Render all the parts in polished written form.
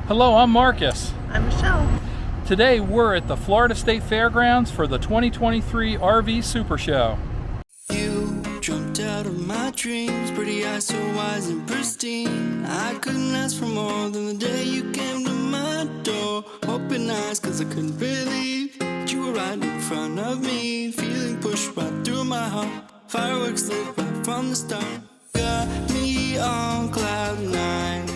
Hello, I'm Marcus. I'm Michelle. Today we're at the Florida State Fairgrounds for the 2023 RV Supershow. You jumped out of my dreams, pretty eyes so wise and pristine. I couldn't ask for more than the day you came to my door. Open eyes cause I couldn't believe that you were right in front of me. Feeling pushed right through my heart, fireworks lit right from the start. Got me on cloud nine.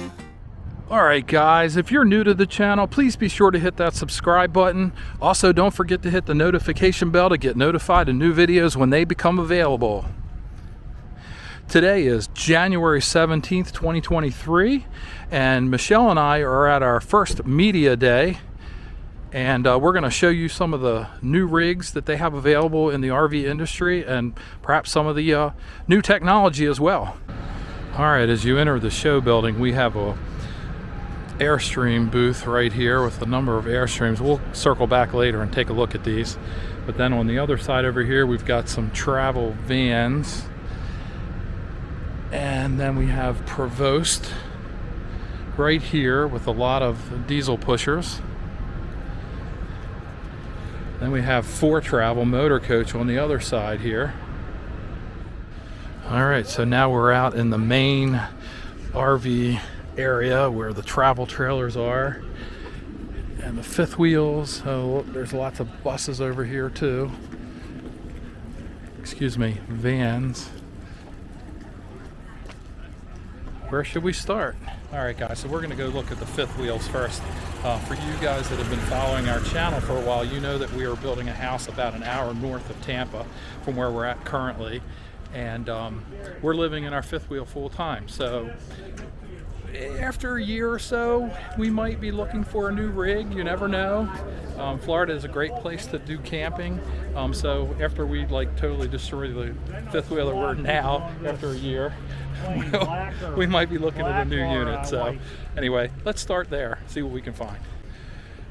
Alright guys, if you're new to the channel, please be sure to hit that subscribe button. Also, don't forget to hit the notification bell to get notified of new videos when they become available. Today is January 17th, 2023, and Michelle and I are at our first media day, and we're going to show you some of the new rigs that they have available in the RV industry and perhaps some of the new technology as well. Alright, as you enter the show building, we have a Airstream booth right here with a number of Airstreams. We'll circle back later and take a look at these. But then on the other side over here, we've got some travel vans. And then we have Provost right here with a lot of diesel pushers. Then we have 4Travel Motor Coach on the other side here. Alright, so now we're out in the main RV area where the travel trailers are and the fifth wheels. Oh, there's lots of buses over here too. Excuse me, vans. Where should we start? Alright guys, so we're going to go look at the fifth wheels first. For you guys that have been following our channel for a while, you know that we are building a house about an hour north of Tampa from where we're at currently, and we're living in our fifth wheel full time. So after a year or so, we might be looking for a new rig. You never know. Florida is a great place to do camping. So after we totally destroy the fifth wheel that we're now, after a year, we might be looking at a new unit. So anyway, let's start there, see what we can find.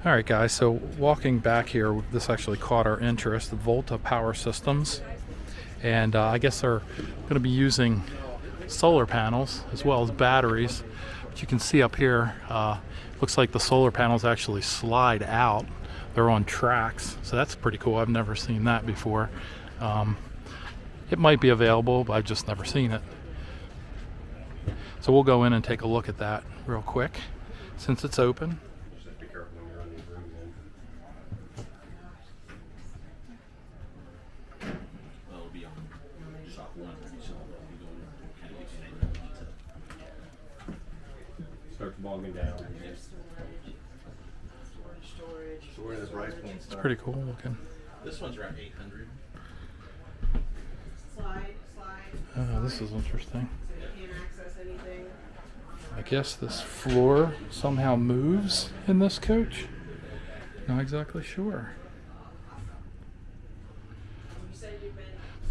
All right guys, so walking back here, this actually caught our interest, the Volta Power Systems. And I guess they're going to be using solar panels as well as batteries. But you can see up here, looks like the solar panels actually slide out. They're on tracks, so that's pretty cool. I've never seen that before. It might be available, but I've just never seen it. So we'll go in and take a look at that real quick since it's open. Bogging down. It's pretty cool looking. This one's around 800. This is interesting. I guess this floor somehow moves in this coach. Not exactly sure.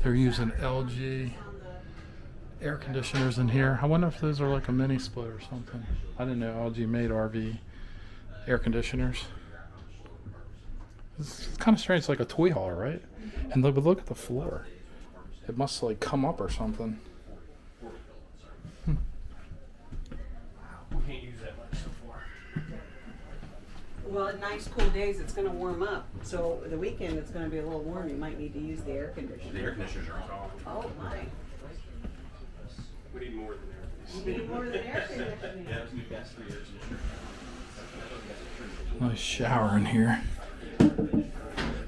They're using LG air conditioners in here. I wonder if those are like a mini split or something. I didn't know LG made RV air conditioners. It's kind of strange. It's like a toy hauler, right? And look at the floor. It must come up or something. We can't use that much so far. Well, at nice cool days, it's going to warm up. So the weekend, it's going to be a little warm. You might need to use the air conditioner. The air conditioners are off. Oh my! We need more than air conditioning. You need more than air conditioning. Yeah, we got 3 air conditioners. Nice shower in here.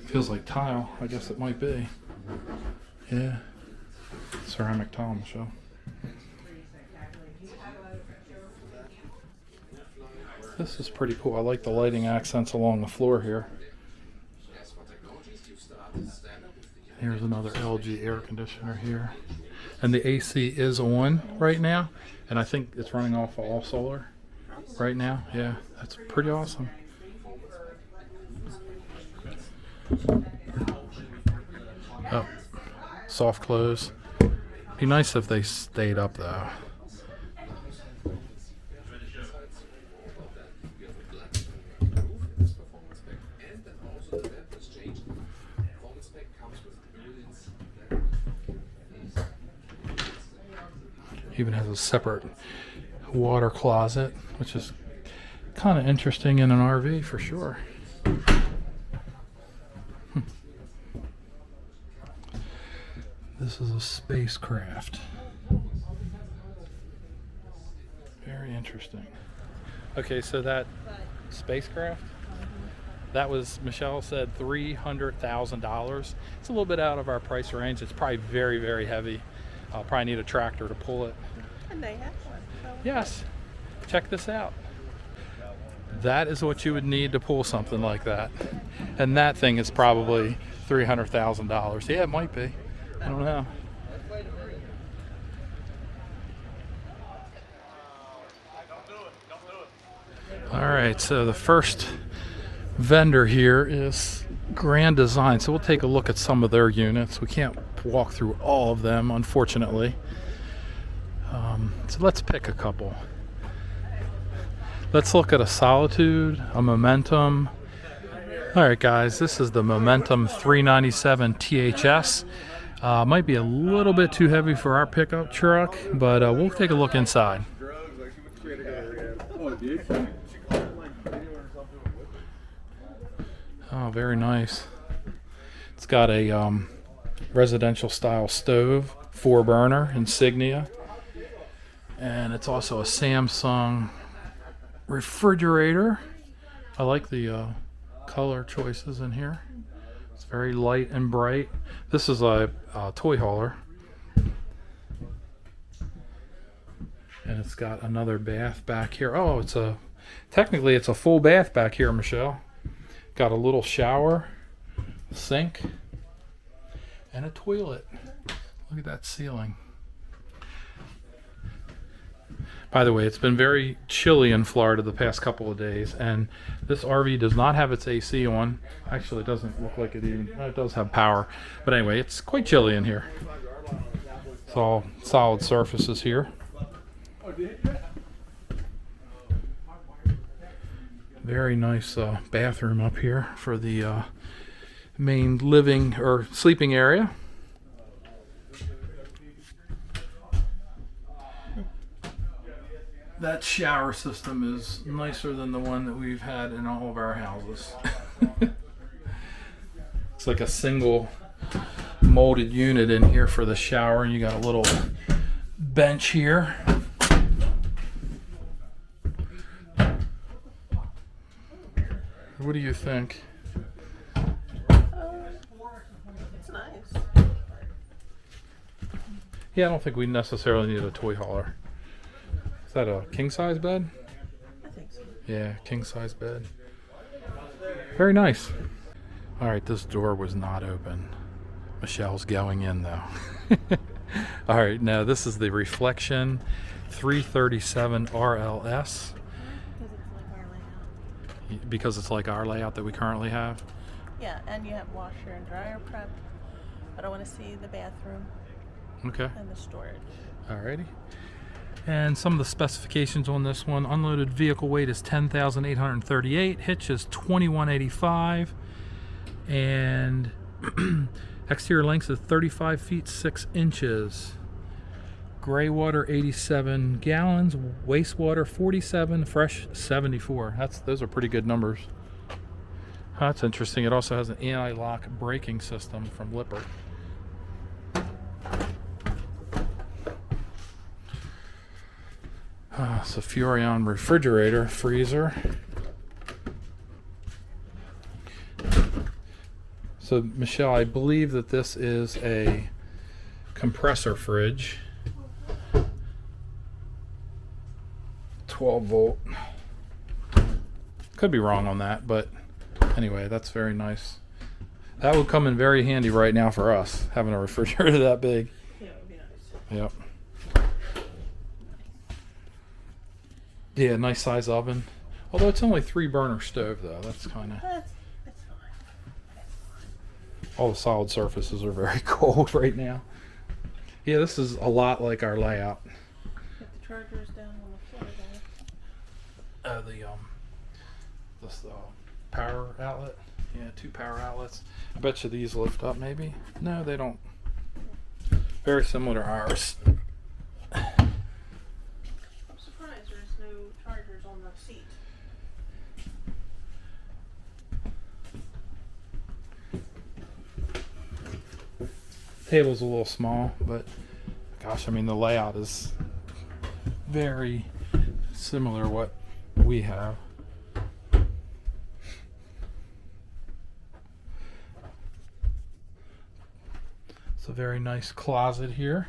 Feels like tile. I guess it might be. Yeah. Ceramic tile, Michelle. This is pretty cool. I like the lighting accents along the floor here. Here's another LG air conditioner here. And the AC is on right now. And I think it's running off all solar right now. Yeah, that's pretty awesome. Oh, soft close. Be nice if they stayed up though. Even has a separate water closet, which is kind of interesting in an RV for sure. This is a spacecraft. Very interesting. Okay, so that spacecraft, that was, Michelle said, $300,000. It's a little bit out of our price range. It's probably very, very heavy. I'll probably need a tractor to pull it. And they have one. Yes, check this out. That is what you would need to pull something like that. And that thing is probably $300,000. Yeah, it might be. I don't know. All right, so the first vendor here is Grand Design. So we'll take a look at some of their units. We can't walk through all of them, unfortunately. So let's pick a couple. Let's look at a Solitude, a Momentum. All right, guys, this is the Momentum 397 THS. Might be a little bit too heavy for our pickup truck, but we'll take a look inside. Oh, very nice. It's got a residential style stove, 4-burner, Insignia. And it's also a Samsung refrigerator. I like the color choices in here. It's very light and bright. This is a toy hauler. And it's got another bath back here. Oh, technically it's a full bath back here, Michelle. Got a little shower, sink, and a toilet. Look at that ceiling. By the way, it's been very chilly in Florida the past couple of days, and this RV does not have its AC on. Actually, it doesn't look like it even. It does have power, but anyway, it's quite chilly in here. It's all solid surfaces here. Very nice bathroom up here for the main living or sleeping area. That shower system is nicer than the one that we've had in all of our houses. It's like a single molded unit in here for the shower, and you got a little bench here. What do you think? It's nice. Yeah, I don't think we necessarily need a toy hauler. Is that a king size bed? I think so. Yeah, king size bed. Very nice. All right, this door was not open. Michelle's going in though. All right, now this is the Reflection 337 RLS. Because Because it's it's like our layout. like our layout that we currently have. Yeah, and you have washer and dryer prep. But I want to see the bathroom Okay. and the storage. Alrighty. And some of the specifications on this one: unloaded vehicle weight is 10,838, hitch is 2185, and exterior length is 35 feet 6 inches. Gray water 87 gallons, wastewater 47, fresh 74. Those are pretty good numbers. That's interesting. It also has an anti-lock braking system from Lippert. It's a Furrion refrigerator, freezer. So Michelle, I believe that this is a compressor fridge. 12 volt. Could be wrong on that, but anyway, that's very nice. That would come in very handy right now for us, having a refrigerator that big. Yeah, it would be nice. Yep. Yeah, nice size oven. Although it's only 3-burner stove though. That's kind of. That's fine. All the solid surfaces are very cold right now. Yeah, this is a lot like our layout. Get the chargers down on the floor there. This power outlet. Yeah, 2 power outlets. I bet you these lift up maybe. No, they don't. Very similar to ours. I'm surprised there's no chargers on the seat. table's a little small, but gosh, I mean the layout is very similar to what we have. It's a very nice closet here.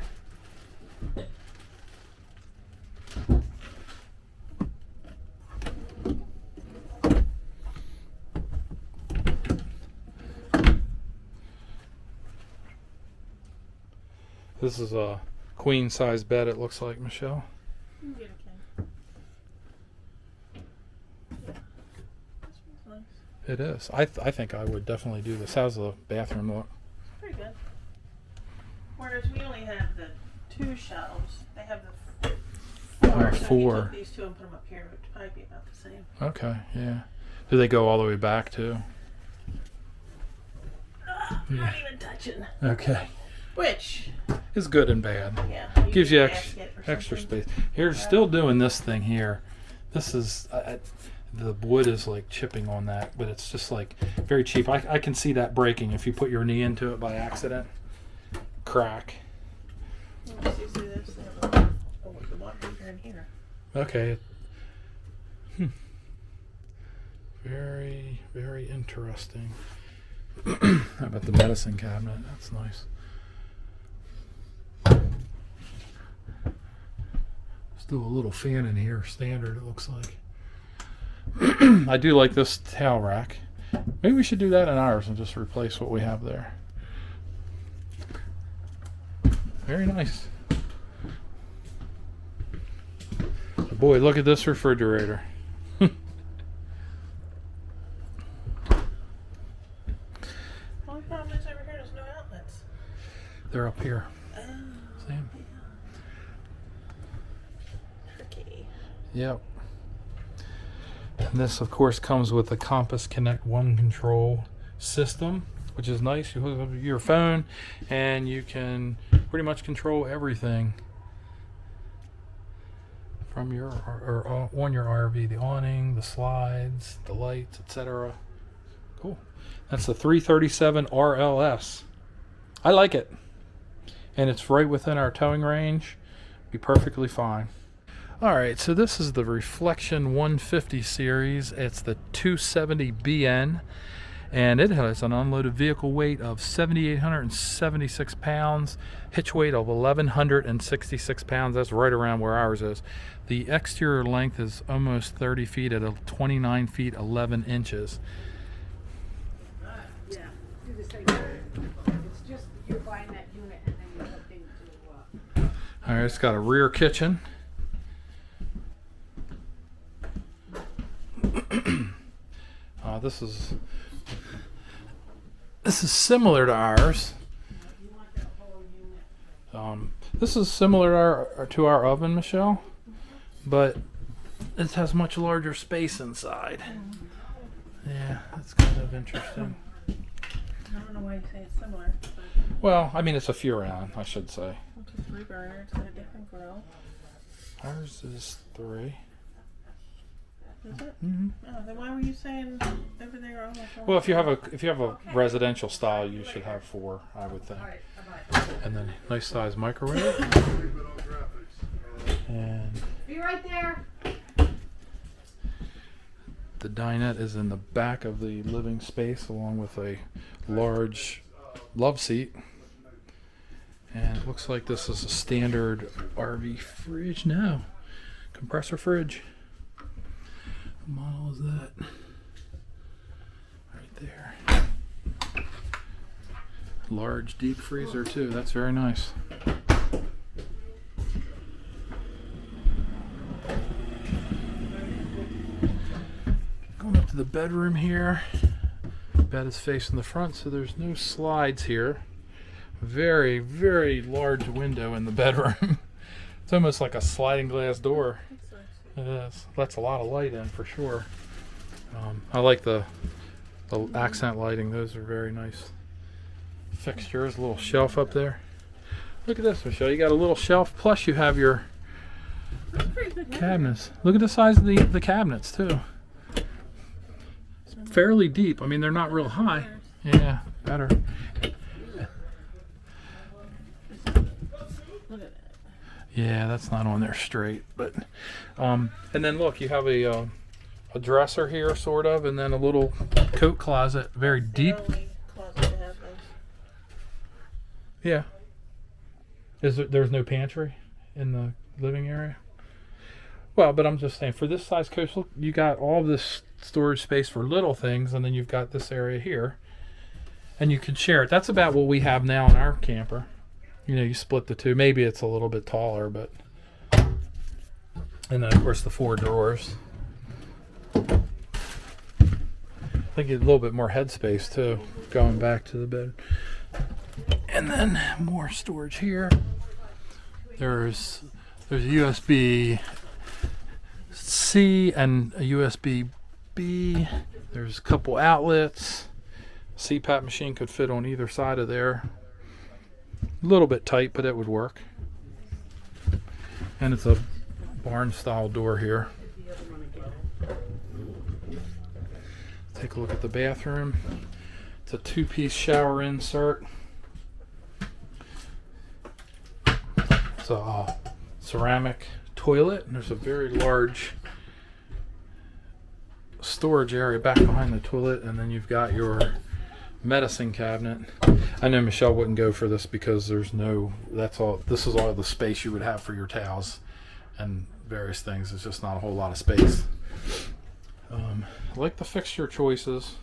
This is a queen size bed, it looks like, Michelle. You can get a king. Yeah. This one's nice. It is. I think I would definitely do this. How's the bathroom look? Pretty good. Whereas we only have the 2 shelves, they have the 4. Oh, So if you 4. took these 2 and put them up here, it would probably be about the same. Okay, yeah. Do they go all the way back too? Not even touching. Okay. Which, It's good and bad. yeah. Gives get you a basket or extra something. space. Here's still doing this thing here. This is the wood is like chipping on that, but it's just like very cheap. I can see that breaking if you put your knee into it by accident. Crack. Let's see this. They have the water heater in here. Okay. Very, very interesting. How about the medicine cabinet? That's nice. Still a little fan in here, standard, it looks like. I do like this towel rack. Maybe we should do that in ours and just replace what we have there. Very nice. Boy, look at this refrigerator. Only problem is over here, there's no outlets. They're up here. See 'em? Tricky. Yep. And this, of course, comes with the Compass Connect One control system, which is nice. You hook up your phone, and you can pretty much control everything from your or on your RV: the awning, the slides, the lights, etc. Cool. That's the 337 RLS. I like it, and it's right within our towing range. Be perfectly fine. Alright, so this is the Reflection 150 series. It's the 270BN, and it has an unloaded vehicle weight of 7,876 pounds, hitch weight of 1,166 pounds. That's right around where ours is. The exterior length is almost 30 feet at 29 feet 11 inches. Yeah, do the same thing. It's just you're buying that unit and then you're looking to. Alright, it's got a rear kitchen. This is similar to ours. This is similar to our oven, Michelle, but it has much larger space inside. Yeah, that's kind of interesting. I don't know why you say it's similar. But Well, I mean, it's a Furon, I should say. it's a 3-burner. It's got a different grill. Ours is 3. Is it? Mm-hmm. Oh, then why were you saying over there almost? Well, if you have a residential style, you should have 4, I would think. And then nice size microwave. And Be right there. the dinette is in the back of the living space, along with a large love seat. And it looks like this is a standard RV fridge now. Compressor fridge. What model is that? Right there. Large deep freezer too. That's very nice. Going up to the bedroom here. Bed is facing the front, so there's no slides here. Very, very large window in the bedroom. It's almost like a sliding glass door. It is. Lets a lot of light in for sure. I like the accent lighting. Those are very nice fixtures. A little shelf up there. Look at this, Michelle. You got a little shelf, plus you have your cabinets. Look at the size of the cabinets too. It's fairly deep. I mean, they're not real high. Yeah, better. Look at that. Yeah, that's not on there straight, but and then look, you have a dresser here, sort of, and then a little coat closet, very deep. The only closet to have those. Yeah. There's no pantry in the living area? Well, but I'm just saying, for this size coach, look, you got all this storage space for little things, and then you've got this area here, and you can share it. That's about what we have now in our camper. You know, you split the two. Maybe it's a little bit taller, but... And then, of course, the 4 drawers. I think you get a little bit more headspace, too, going back to the bed. And then more storage here. There's a USB-C and a USB-B. There's a couple outlets. CPAP machine could fit on either side of there. A little bit tight, but it would work. And it's a barn style door here. Take a look at the bathroom. It's a 2-piece shower insert. It's a ceramic toilet, and there's a very large storage area back behind the toilet, and then you've got your medicine cabinet. I know Michelle wouldn't go for this because this is all the space you would have for your towels and various things. It's just not a whole lot of space. I like the fixture choices.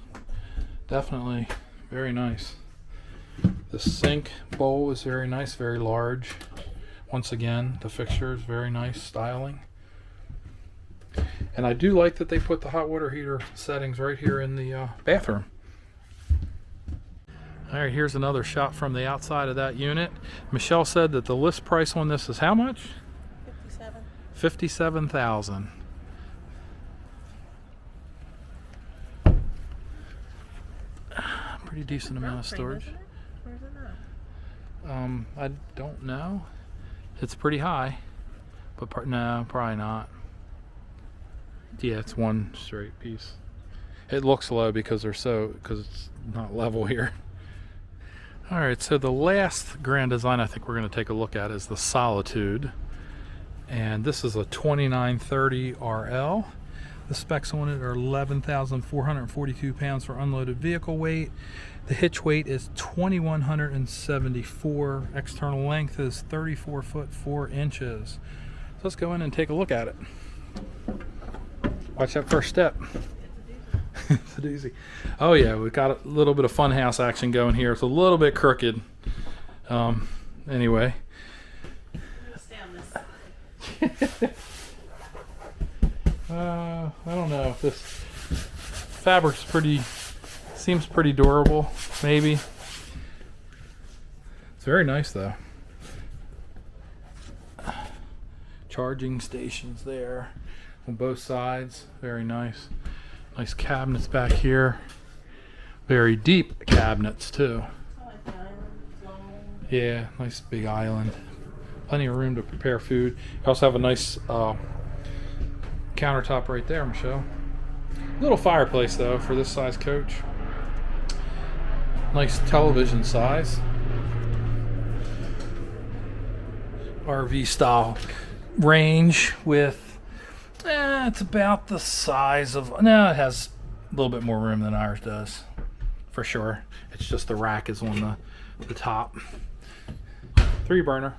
Definitely very nice. The sink bowl is very nice, very large. Once again, the fixture is very nice styling. And I do like that they put the hot water heater settings right here in the bathroom. All right, here's another shot from the outside of that unit. Michelle said that the list price on this is how much? 57. $57,000. Pretty decent amount of storage. Isn't it? Or is it not? I don't know. It's pretty high, but no, probably not. Yeah, it's one straight piece. It looks low because it's not level here. All right, so the last grand design I think we're going to take a look at is the Solitude, and this is a 2930 RL. The specs on it are 11,442 pounds for unloaded vehicle weight. The hitch weight is 2,174. External length is 34 foot 4 inches. So let's go in and take a look at it. Watch that first step. It's a doozy. Oh yeah, we've got a little bit of funhouse action going here. It's a little bit crooked. Anyway. Stay on this side. I don't know if this fabric's seems pretty durable, maybe. It's very nice though. Charging stations there on both sides, very nice. Nice cabinets back here. Very deep cabinets too. I like the island. It's long. Yeah, nice big island. Plenty of room to prepare food. You also have a nice countertop right there, Michelle. Little fireplace though for this size coach. Nice television size. RV style range with it's about the size of, no, it has a little bit more room than ours does for sure. It's just the rack is on the top. 3 burner.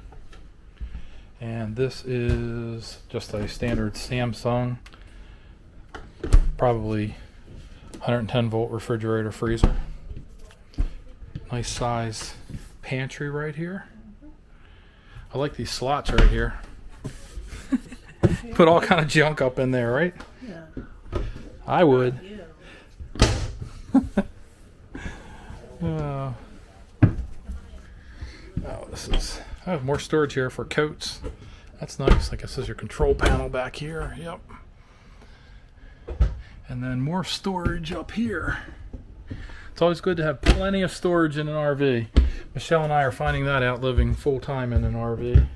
And this is just a standard Samsung, probably 110 volt refrigerator freezer. Nice size pantry right here. I like these slots right here. Put all kind of junk up in there, right? Yeah. I would. Yeah. Oh, I have more storage here for coats. That's nice. I guess there's your control panel back here. Yep. And then more storage up here. It's always good to have plenty of storage in an RV. Michelle and I are finding that out living full time in an RV.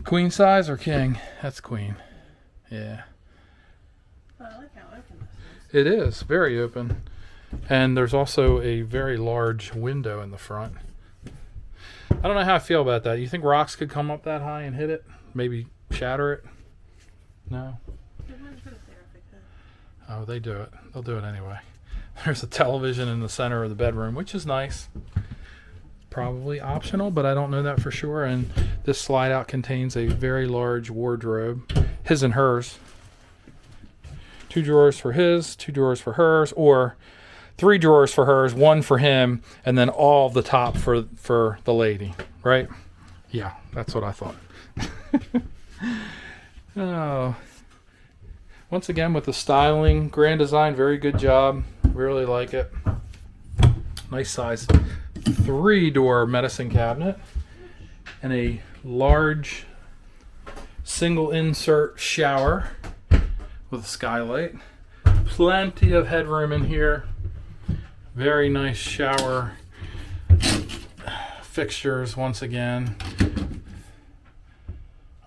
Queen size or king? That's queen. Yeah. Oh, I like how open this is. It is very open. And there's also a very large window in the front. I don't know how I feel about that. You think rocks could come up that high and hit it? Maybe shatter it? No? They wouldn't put it there if they could. Oh, they do it. They'll do it anyway. There's a television in the center of the bedroom, which is nice. Probably optional, but I don't know that for sure. And this slide out contains a very large wardrobe, his and hers. 2 drawers for his, 2 drawers for hers, or 3 drawers for hers, 1 for him, and then all the top for the lady, right? Yeah, that's what I thought. Oh. Once again, with the styling, grand design, very good job. Really like it. Nice size 3-door medicine cabinet and a large single insert shower with a skylight. Plenty of headroom in here. Very nice shower fixtures once again.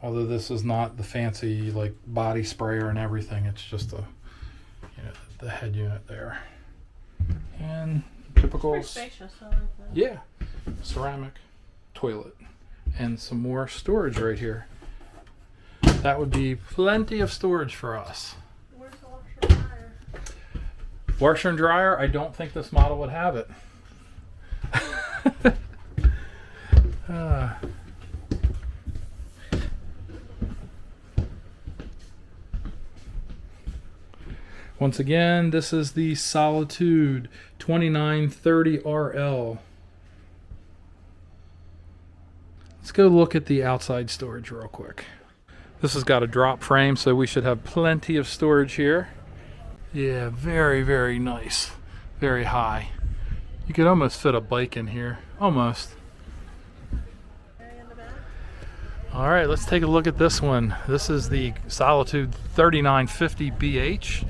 Although this is not the fancy like body sprayer and everything, it's just the head unit there. And typical, Pretty spacious, I like that. yeah, ceramic toilet and some more storage right here. That would be plenty of storage for us. Where's the washer and dryer? Washer and dryer, I don't think this model would have it. Once again, this is the Solitude 2930RL. Let's go look at the outside storage real quick. This has got a drop frame, so we should have plenty of storage here. Yeah, very, very nice. Very high. You could almost fit a bike in here. Almost. Area in the back? All right, let's take a look at this one. This is the Solitude 3950BH.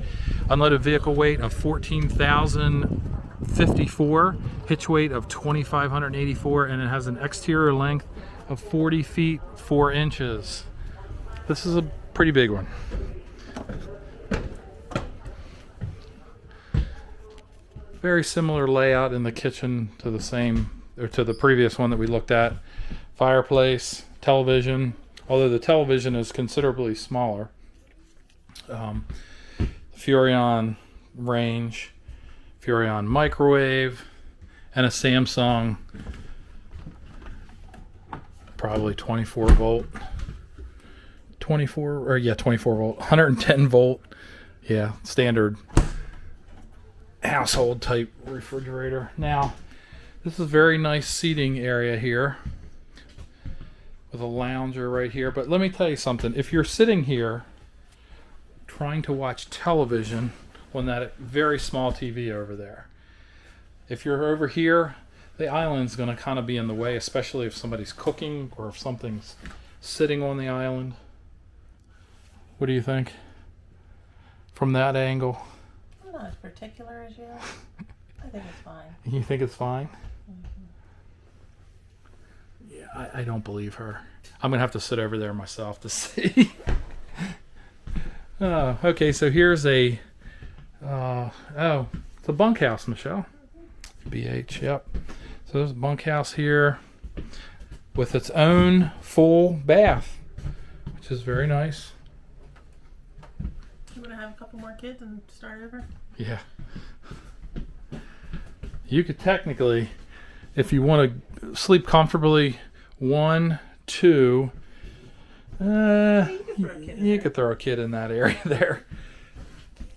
Unloaded vehicle weight of 14,054. Hitch weight of 2,584. And it has an exterior length of 40 feet 4 inches. This is a pretty big one. Very similar layout in the kitchen to the previous one that we looked at. Fireplace, television, although the television is considerably smaller. Furrion range, Furrion microwave, and a Samsung, probably 24 volt, 24 volt, 110 volt, yeah, standard household type refrigerator. Now, this is a very nice seating area here with a lounger right here. But let me tell you something. If you're sitting here trying to watch television on that very small TV over there, if you're over here, the island's going to kind of be in the way, especially if somebody's cooking or if something's sitting on the island. What do you think from that angle? I'm not as particular as you. I think it's fine. You think it's fine? Yeah, I don't believe her. I'm going to have to sit over there myself to see. Okay, so here's a... it's a bunkhouse, Michelle. BH, yep. So there's a bunkhouse here with its own full bath, which is very nice. You want to have a couple more kids and start over? Yeah. You could technically, if you want to sleep comfortably, 1, 2, you could throw a kid in that area there.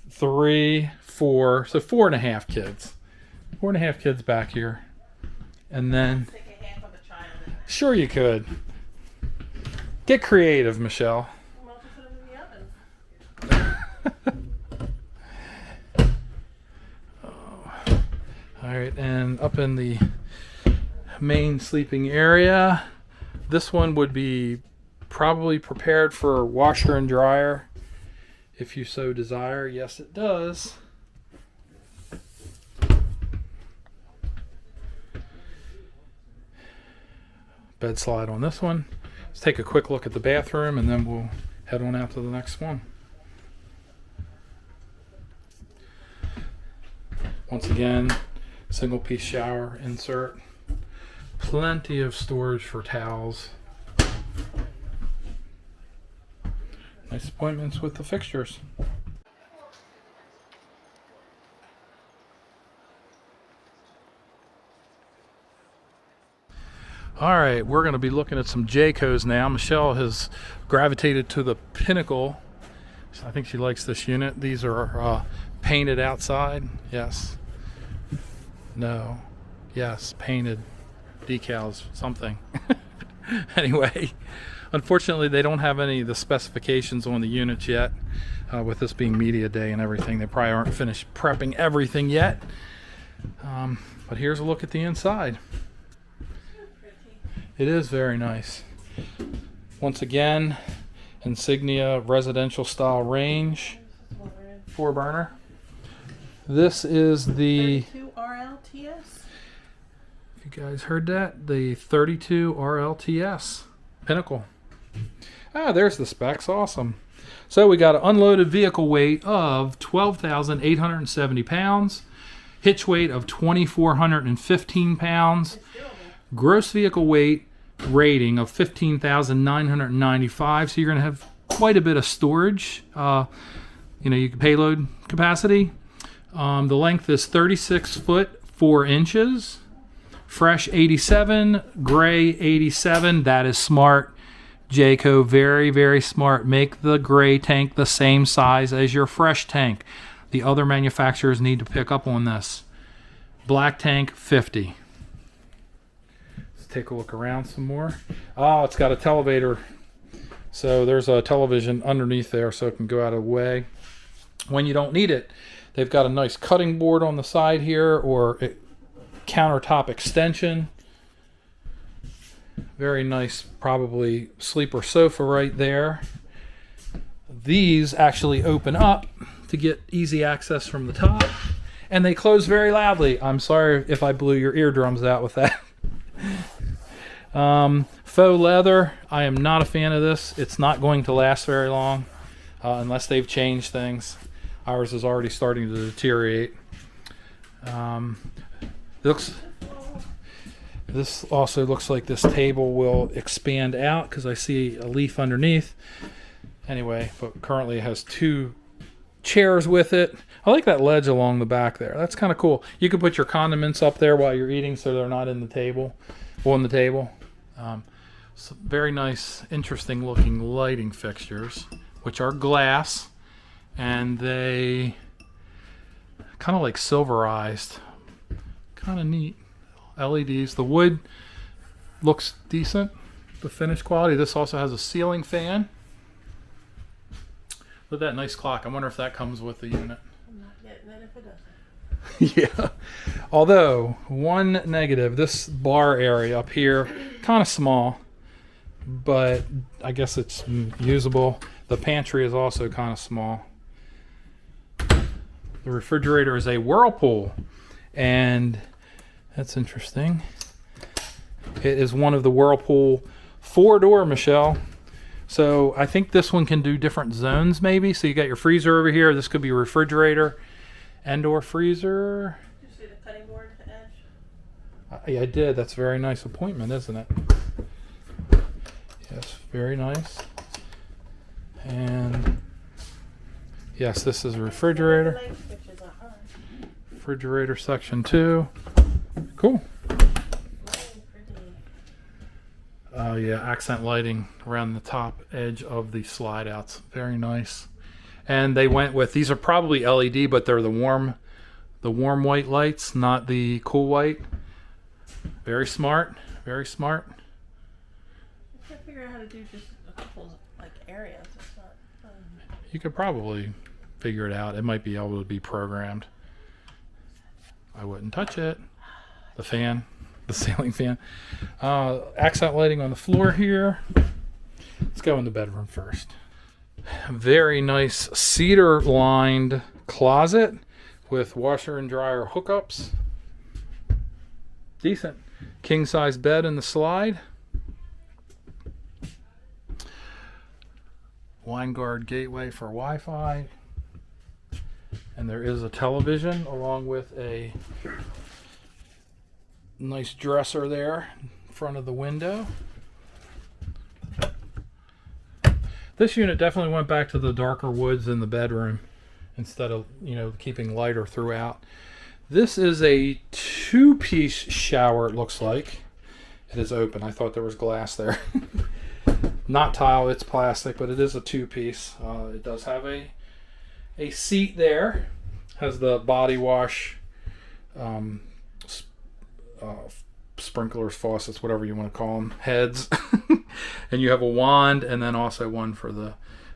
3, 4, so 4.5 kids. 4.5 kids back here. And then, Stick a half of a child in there. sure you could. Get creative, Michelle. Well, just put them in the oven. All right, and up in the main sleeping area, this one would be probably prepared for washer and dryer if you so desire. Yes, it does. Bed slide on this one. Let's take a quick look at the bathroom and then we'll head on out to the next one. Once again, single piece shower insert. Plenty of storage for towels. Nice appointments with the fixtures. All right, we're going to be looking at some Jaycos now. Michelle has gravitated to the Pinnacle. I think she likes this unit. These are painted outside. Yes. No. Yes, painted decals, something. Anyway, unfortunately, they don't have any of the specifications on the units yet. With this being media day and everything, they probably aren't finished prepping everything yet. But here's a look at the inside. It is very nice. Once again, Insignia residential style range, 4-burner. This is the 32 RLTS. You guys heard that? The 32 RLTS Pinnacle. Ah, there's the specs. Awesome. So we got an unloaded vehicle weight of 12,870 pounds, hitch weight of 2,415 pounds, gross vehicle weight rating of 15,995. So you're going to have quite a bit of storage. You can payload capacity. The length is 36 foot 4 inches. Fresh 87, gray 87. That is smart. Jayco, very, very smart. Make the gray tank the same size as your fresh tank. The other manufacturers need to pick up on this. Black tank, 50. Let's take a look around some more. Oh, it's got a televator. So there's a television underneath there so it can go out of the way when you don't need it. They've got a nice cutting board on the side here, or countertop extension. Very nice, probably sleeper sofa right there. These actually open up to get easy access from the top, and they close very loudly. I'm sorry if I blew your eardrums out with that. Faux leather. I am not a fan of this. It's not going to last very long unless they've changed things. Ours is already starting to deteriorate. This also looks like this table will expand out because I see a leaf underneath. Anyway, but currently it has 2 chairs with it. I like that ledge along the back there. That's kind of cool. You can put your condiments up there while you're eating so they're not in the table, on the table. So very nice, interesting looking lighting fixtures, which are glass, and they kind of like silverized. Kind of neat. LEDs. The wood looks decent. The finish quality. This also has a ceiling fan. Look at that nice clock. I wonder if that comes with the unit. I'm not getting it if it doesn't. Yeah. Although, one negative, this bar area up here, kind of small, but I guess it's usable. The pantry is also kind of small. The refrigerator is a Whirlpool, and that's interesting. It is one of the Whirlpool 4-door, Michelle. So I think this one can do different zones maybe. So you got your freezer over here. This could be a refrigerator and/or freezer. Did you see the cutting board edge? Yeah, I did. That's a very nice appointment, isn't it? Yes, very nice. And yes, this is a refrigerator. Light switches are hard. Refrigerator section 2. Cool. Oh yeah, accent lighting around the top edge of the slide outs. Very nice. And they went with, these are probably LED, but they're the warm white lights, not the cool white. Very smart. Very smart. I can't figure out how to do just a couple like areas. It's not. You could probably figure it out. It might be able to be programmed. I wouldn't touch it. The fan, the ceiling fan. Accent lighting on the floor here. Let's go in the bedroom first. Very nice cedar lined closet with washer and dryer hookups. Decent. King size bed in the slide. Wine guard gateway for Wi-Fi. And there is a television along with a nice dresser there front of the window. This unit definitely went back to the darker woods in the bedroom instead of, you know, keeping lighter throughout. This is a 2-piece shower, it looks like. It is open. I thought there was glass there. Not tile, it's plastic, but it is a 2-piece. It does have a seat there. Has the body wash, sprinklers, faucets, whatever you want to call them, heads. And you have a wand, and then also one for that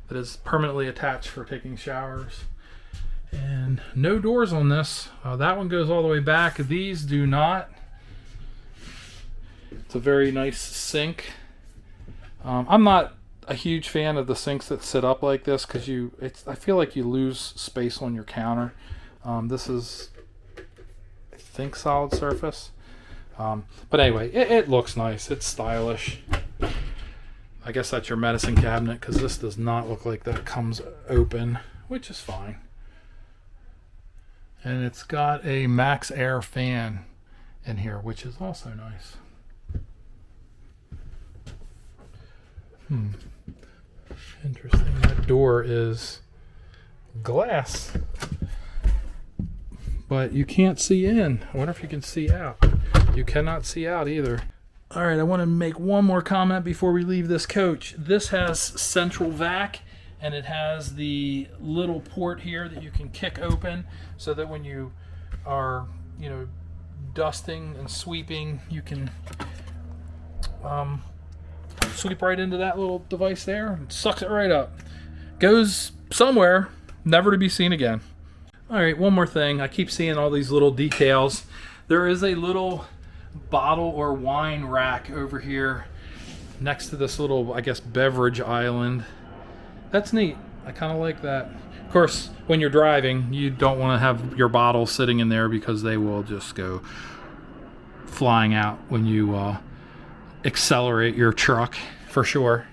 is permanently attached for taking showers. And no doors on this. That one goes all the way back. These do not. It's a very nice sink. I'm not a huge fan of the sinks that sit up like this because I feel like you lose space on your counter. This is, I think, solid surface. But anyway, it looks nice. It's stylish. I guess that's your medicine cabinet because this does not look like that comes open, which is fine. And it's got a max air fan in here, which is also nice. Interesting. That door is glass, but you can't see in. I wonder if you can see out. You cannot see out either. All right, I want to make one more comment before we leave this coach. This has central vac, and it has the little port here that you can kick open so that when you are, you know, dusting and sweeping, you can sweep right into that little device there and sucks it right up. Goes somewhere, never to be seen again. All right, one more thing. I keep seeing all these little details. There is a little bottle or wine rack over here next to this little, I guess, beverage island. That's neat. I kind of like that. Of course, when you're driving, you don't want to have your bottle sitting in there because they will just go flying out when you accelerate your truck, for sure.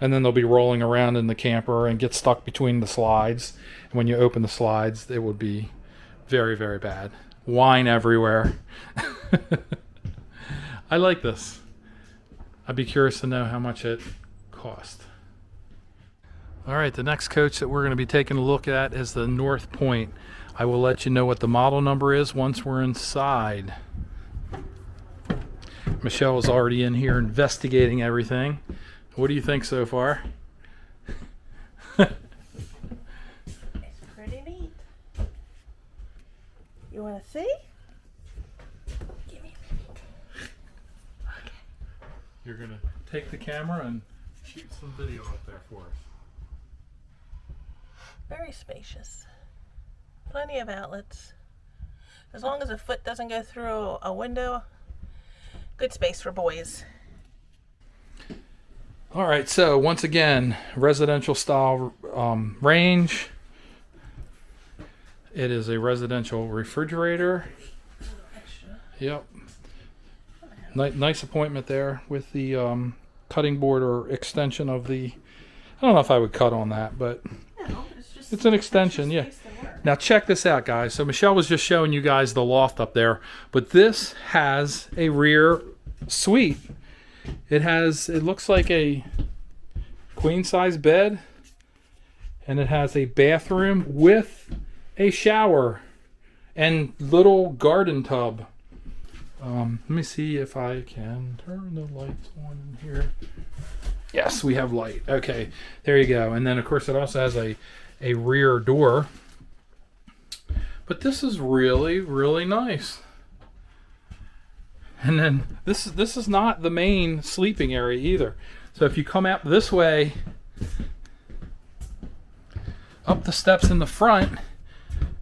And then they'll be rolling around in the camper and get stuck between the slides. And when you open the slides, it would be very, very bad. Wine everywhere. I like this. I'd be curious to know how much it cost. All right, the next coach that we're going to be taking a look at is the North Point. I will let you know what the model number is once we're inside. Michelle is already in here investigating everything. What do you think so far? It's pretty neat. You want to see? Give me a minute. Okay. You're going to take the camera and shoot some video up there for us. Very spacious. Plenty of outlets. As long as a foot doesn't go through a window, good space for boys. All right, so once again, residential style range. It is a residential refrigerator. Yep. Nice appointment there with the cutting board or extension of the, I don't know if I would cut on that, but No, it's an extension, yeah. Now check this out, guys. So Michelle was just showing you guys the loft up there, but this has a rear suite. It looks like a queen size bed, and it has a bathroom with a shower and little garden tub. Let me see if I can turn the lights on in here. Yes, we have light. Okay, there you go. And then of course it also has a rear door. But this is really, really nice. And then this is not the main sleeping area either. So if you come out this way, up the steps in the front,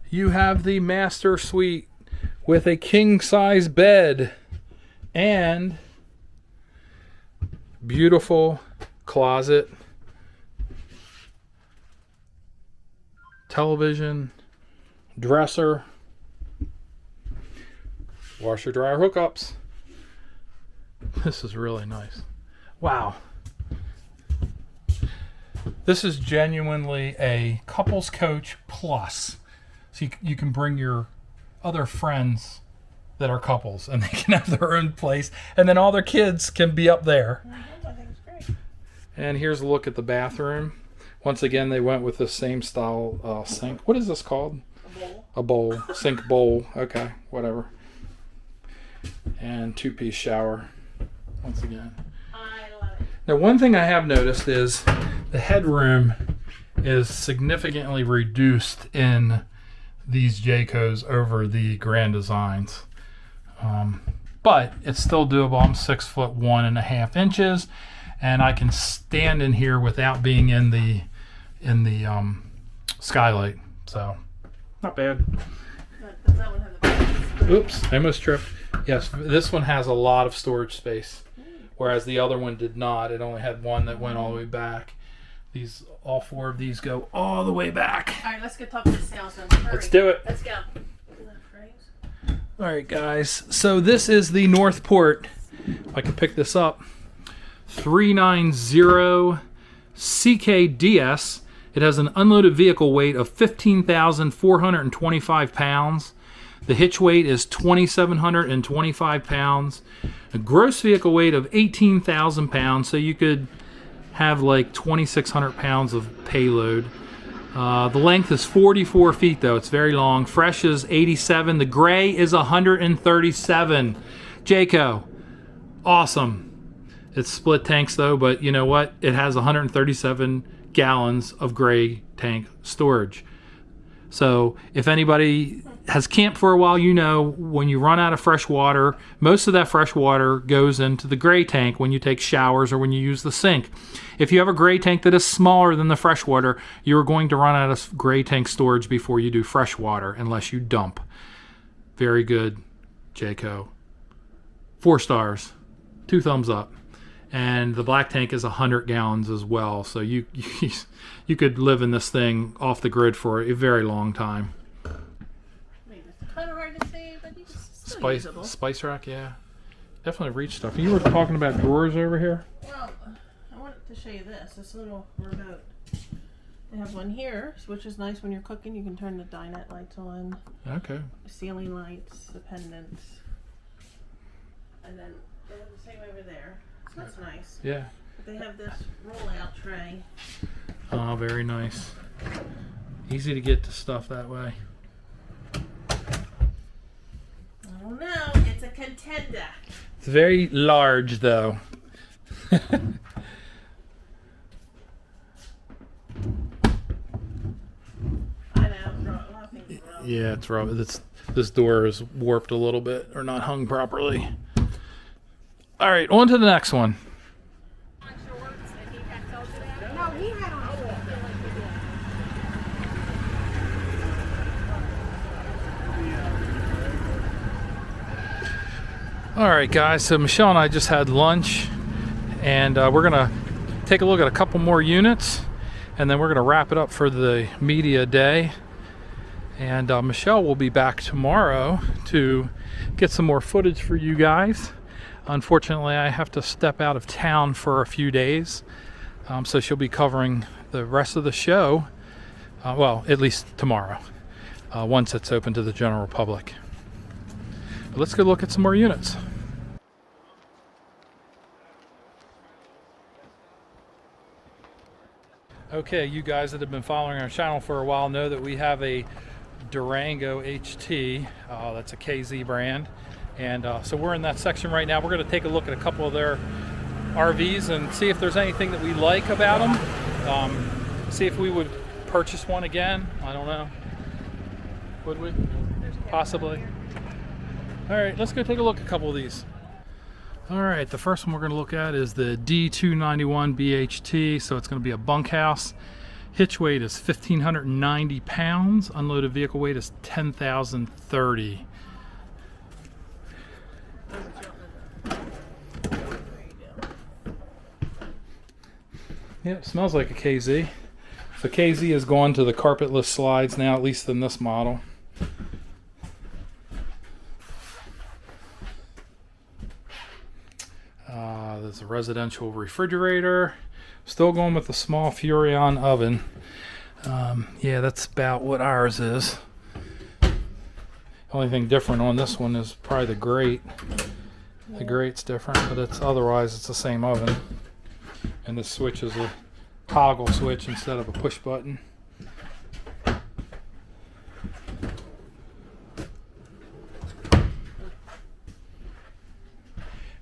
you have the master suite with a king size bed and beautiful closet, television, dresser, washer dryer hookups. This is really nice. Wow. This is genuinely a couples coach plus. So you can bring your other friends that are couples, and they can have their own place, and then all their kids can be up there. I think it's great. And here's a look at the bathroom. Once again, they went with the same style sink. What is this called? A bowl. Sink bowl. Okay, whatever. And two-piece shower. Once again. I love it. Now, one thing I have noticed is the headroom is significantly reduced in these Jaycos over the Grand Designs. But it's still doable. I'm 6'1.5" and I can stand in here without being in the skylight. So not bad. Does that one have the box? Oops, I almost tripped. Yes, this one has a lot of storage space, whereas the other one did not. It only had one that went all the way back. All four of these go all the way back. All right, let's go talk to the salesman. Hurry. Let's do it. Let's go. All right, guys. So this is the Northport. If I can pick this up, 390 CKDS. It has an unloaded vehicle weight of 15,425 pounds. The hitch weight is 2,725 pounds. A gross vehicle weight of 18,000 pounds. So you could have like 2,600 pounds of payload. The length is 44 feet though. It's very long. Fresh is 87. The gray is 137. Jayco. Awesome. It's split tanks though, but you know what? It has 137 gallons of gray tank storage. So if anybody has camped for a while, you know when you run out of fresh water, most of that fresh water goes into the gray tank when you take showers or when you use the sink. If you have a gray tank that is smaller than the fresh water, you're going to run out of gray tank storage before you do fresh water unless you dump. Very good, Jayco. 4 stars, 2 thumbs up. And the black tank is 100 gallons as well. So you could live in this thing off the grid for a very long time. I mean, it's kind of hard to see, but you can still usable. Spice rack, yeah. Definitely reach stuff. You were talking about drawers over here? Well, I wanted to show you this little remote. They have one here, which is nice when you're cooking. You can turn the dinette lights on. Okay. Ceiling lights, the pendants. And then they have the same over there. So that's nice. Yeah. But they have this roll-out tray. Oh, very nice. Easy to get to stuff that way. I don't know. It's a contender. It's very large, though. I know. Nothing's wrong. Yeah, it's rough. This door is warped a little bit or not hung properly. All right, on to the next one. All right, guys, so Michelle and I just had lunch, and we're going to take a look at a couple more units, and then we're going to wrap it up for the media day. And Michelle will be back tomorrow to get some more footage for you guys. Unfortunately, I have to step out of town for a few days, so she'll be covering the rest of the show, well, at least tomorrow, once it's open to the general public. But let's go look at some more units. Okay, you guys that have been following our channel for a while know that we have a Durango HT, that's a KZ brand. And so we're in that section right now. We're going to take a look at a couple of their RVs and see if there's anything that we like about them. See if we would purchase one again. I don't know. Would we? Possibly. All right, let's go take a look at a couple of these. All right, the first one we're going to look at is the D291 BHT. So it's going to be a bunkhouse. Hitch weight is 1,590 pounds. Unloaded vehicle weight is 10,030. Yeah, it smells like a KZ. So KZ has gone to the carpetless slides now, at least in this model. There's a residential refrigerator. Still going with the small Furrion oven. Yeah, that's about what ours is. Only thing different on this one is probably the grate. The grate's different, but it's otherwise it's the same oven. And the switch is a toggle switch instead of a push button.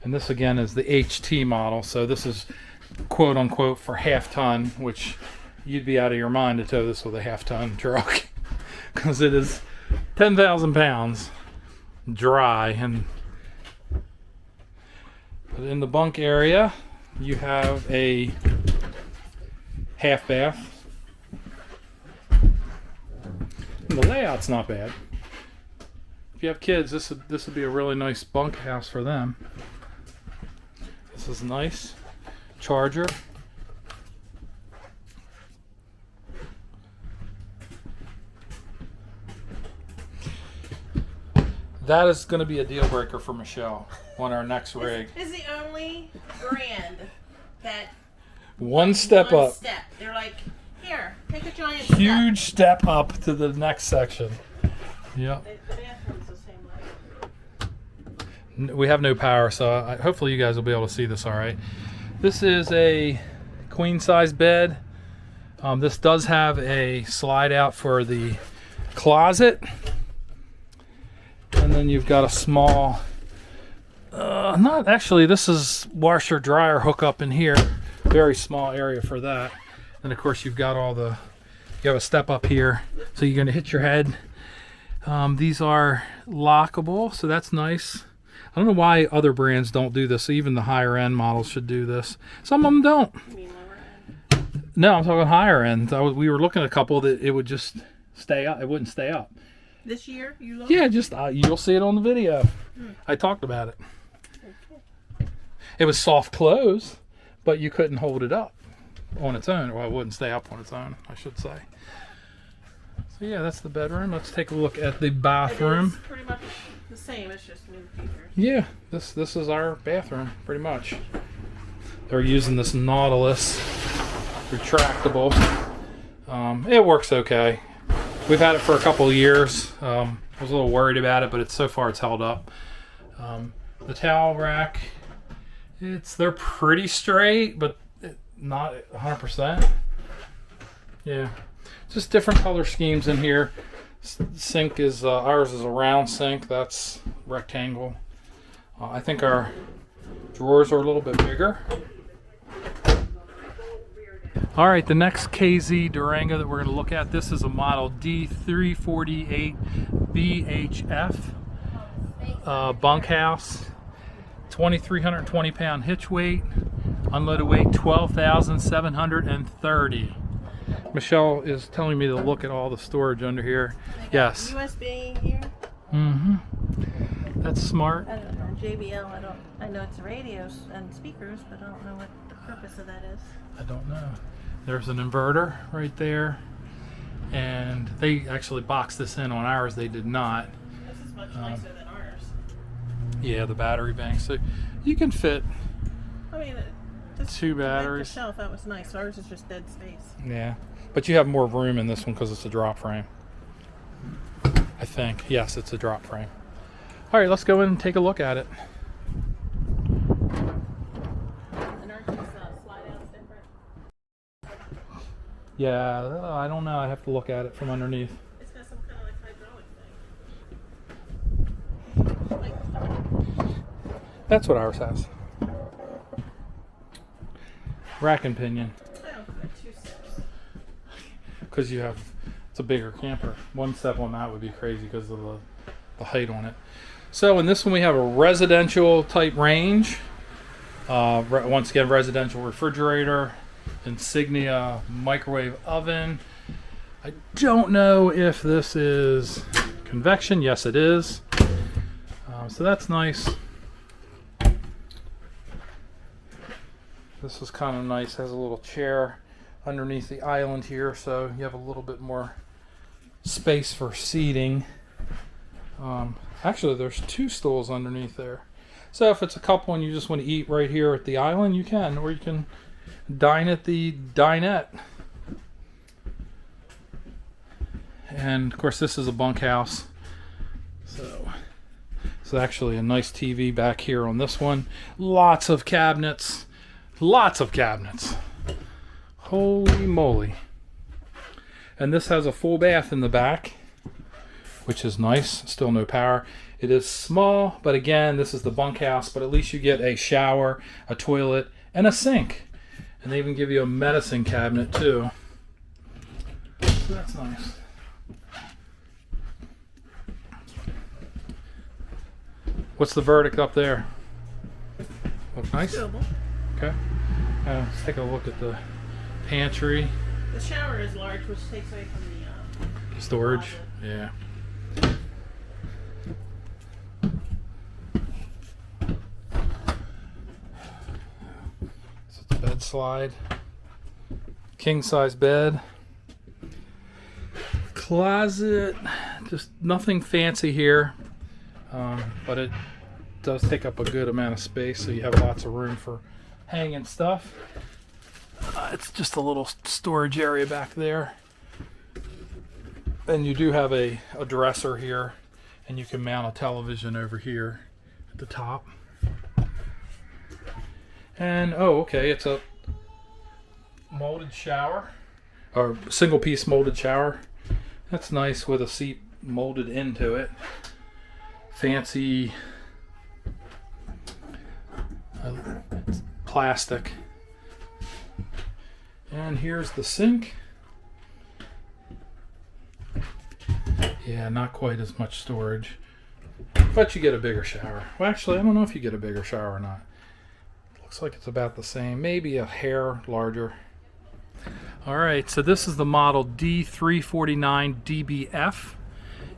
And this again is the HT model, so this is quote unquote for half ton, which you'd be out of your mind to tow this with a half ton truck because it is 10,000 pounds dry. And but in the bunk area you have a half bath. And the layout's not bad. If you have kids, this would be a really nice bunk house for them. This is nice. Charger. That is going to be a deal breaker for Michelle on our next rig. This is the only brand that One step up. They're like, here, take a giant Huge step up to the next section. Yep. The bathroom's the same way. We have no power, so hopefully you guys will be able to see this all right. This is a queen size bed. This does have a slide out for the closet. And then you've got a small, not actually, this is washer dryer hookup in here. Very small area for that. And of course you've got all the, you have a step up here. So you're gonna hit your head. These are lockable, so that's nice. I don't know why other brands don't do this. Even the higher end models should do this. Some of them don't. You mean lower end? No, I'm talking higher end. We were looking at a couple that it would just stay up. It wouldn't stay up. This year, you look? Yeah, just you'll see it on the video. I talked about it. Okay. It was soft close, but you couldn't hold it up on its own. Well, it wouldn't stay up on its own, I should say. So yeah, that's the bedroom. Let's take a look at the bathroom. It is pretty much the same. It's just new features. Yeah, this is our bathroom, pretty much. They're using this Nautilus retractable. It works okay. We've had it for a couple of years. I was a little worried about it, but so far it's held up. The towel rack, they're pretty straight, but not 100%. Yeah, just different color schemes in here. Sink is ours is a round sink. That's rectangle. I think our drawers are a little bit bigger. All right, the next KZ Durango that we're going to look at, this is a model D348 BHF bunkhouse, 2,320 pound hitch weight, unloaded weight 12,730. Michelle is telling me to look at all the storage under here. Yes. USB here. Mm-hmm. That's smart. I don't know. JBL. I know it's radios and speakers, but I don't know what the purpose of that is. I don't know. There's an inverter right there, and they actually boxed this in on ours. They did not. This is much nicer than ours. Yeah, the battery bank. So you can fit. I mean, just Two batteries. The shelf, that was nice. Ours is just dead space. Yeah, but you have more room in this one because it's a drop frame. I think. Yes, it's a drop frame. All right, let's go in and take a look at it. And ours slide out's different. Yeah, I don't know. I have to look at it from underneath. It's got some kind of like hydraulic thing. That's what ours has. Rack and pinion. I don't put 2 steps. Because it's a bigger camper. One step on that would be crazy because of the height on it. So in this one we have a residential type range. Once again, residential refrigerator, Insignia microwave oven. I don't know if this is convection. Yes, it is. So that's nice. This is kind of nice. Has a little chair underneath the island here, so you have a little bit more space for seating. Actually, there's 2 stools underneath there. So if it's a couple and you just want to eat right here at the island, you can, or you can dine at the dinette. And of course, this is a bunkhouse, So it's actually a nice TV back here on this one. Lots of cabinets. Lots of cabinets. Holy moly. And this has a full bath in the back, which is nice. Still no power. It is small, but again, this is the bunkhouse, but at least you get a shower, a toilet, and a sink. And they even give you a medicine cabinet too. So that's nice. What's the verdict up there? Look nice? Doable. Okay. Let's take a look at the pantry. The shower is large, which takes away from the Storage. closet. Yeah. So it's a bed slide. King size bed. Closet. Just nothing fancy here. But it does take up a good amount of space, so you have lots of room for hanging stuff. It's just a little storage area back there. And you do have a dresser here, and you can mount a television over here at the top. And oh, okay, it's a molded shower, or single piece molded shower. That's nice with a seat molded into it. Fancy plastic. And here's the sink. Yeah, not quite as much storage, but you get a bigger shower. Well, actually, I don't know if you get a bigger shower or not. Looks like it's about the same, maybe a hair larger. All right, so this is the model D349 DBF.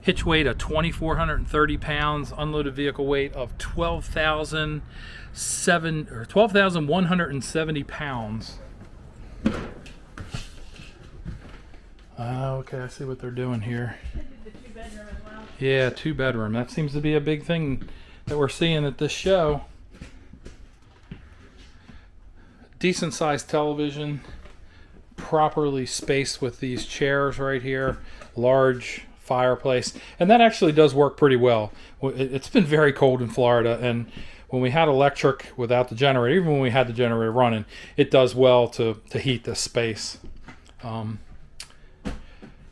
Hitch weight of 2,430 pounds, unloaded vehicle weight of 12,170 pounds. Okay, I see what they're doing here. The 2-bedroom as well. Yeah, 2-bedroom. That seems to be a big thing that we're seeing at this show. Decent sized television, properly spaced with these chairs right here, large fireplace, and that actually does work pretty well. It's been very cold in Florida, and when we had electric without the generator, even when we had the generator running, it does well to heat this space.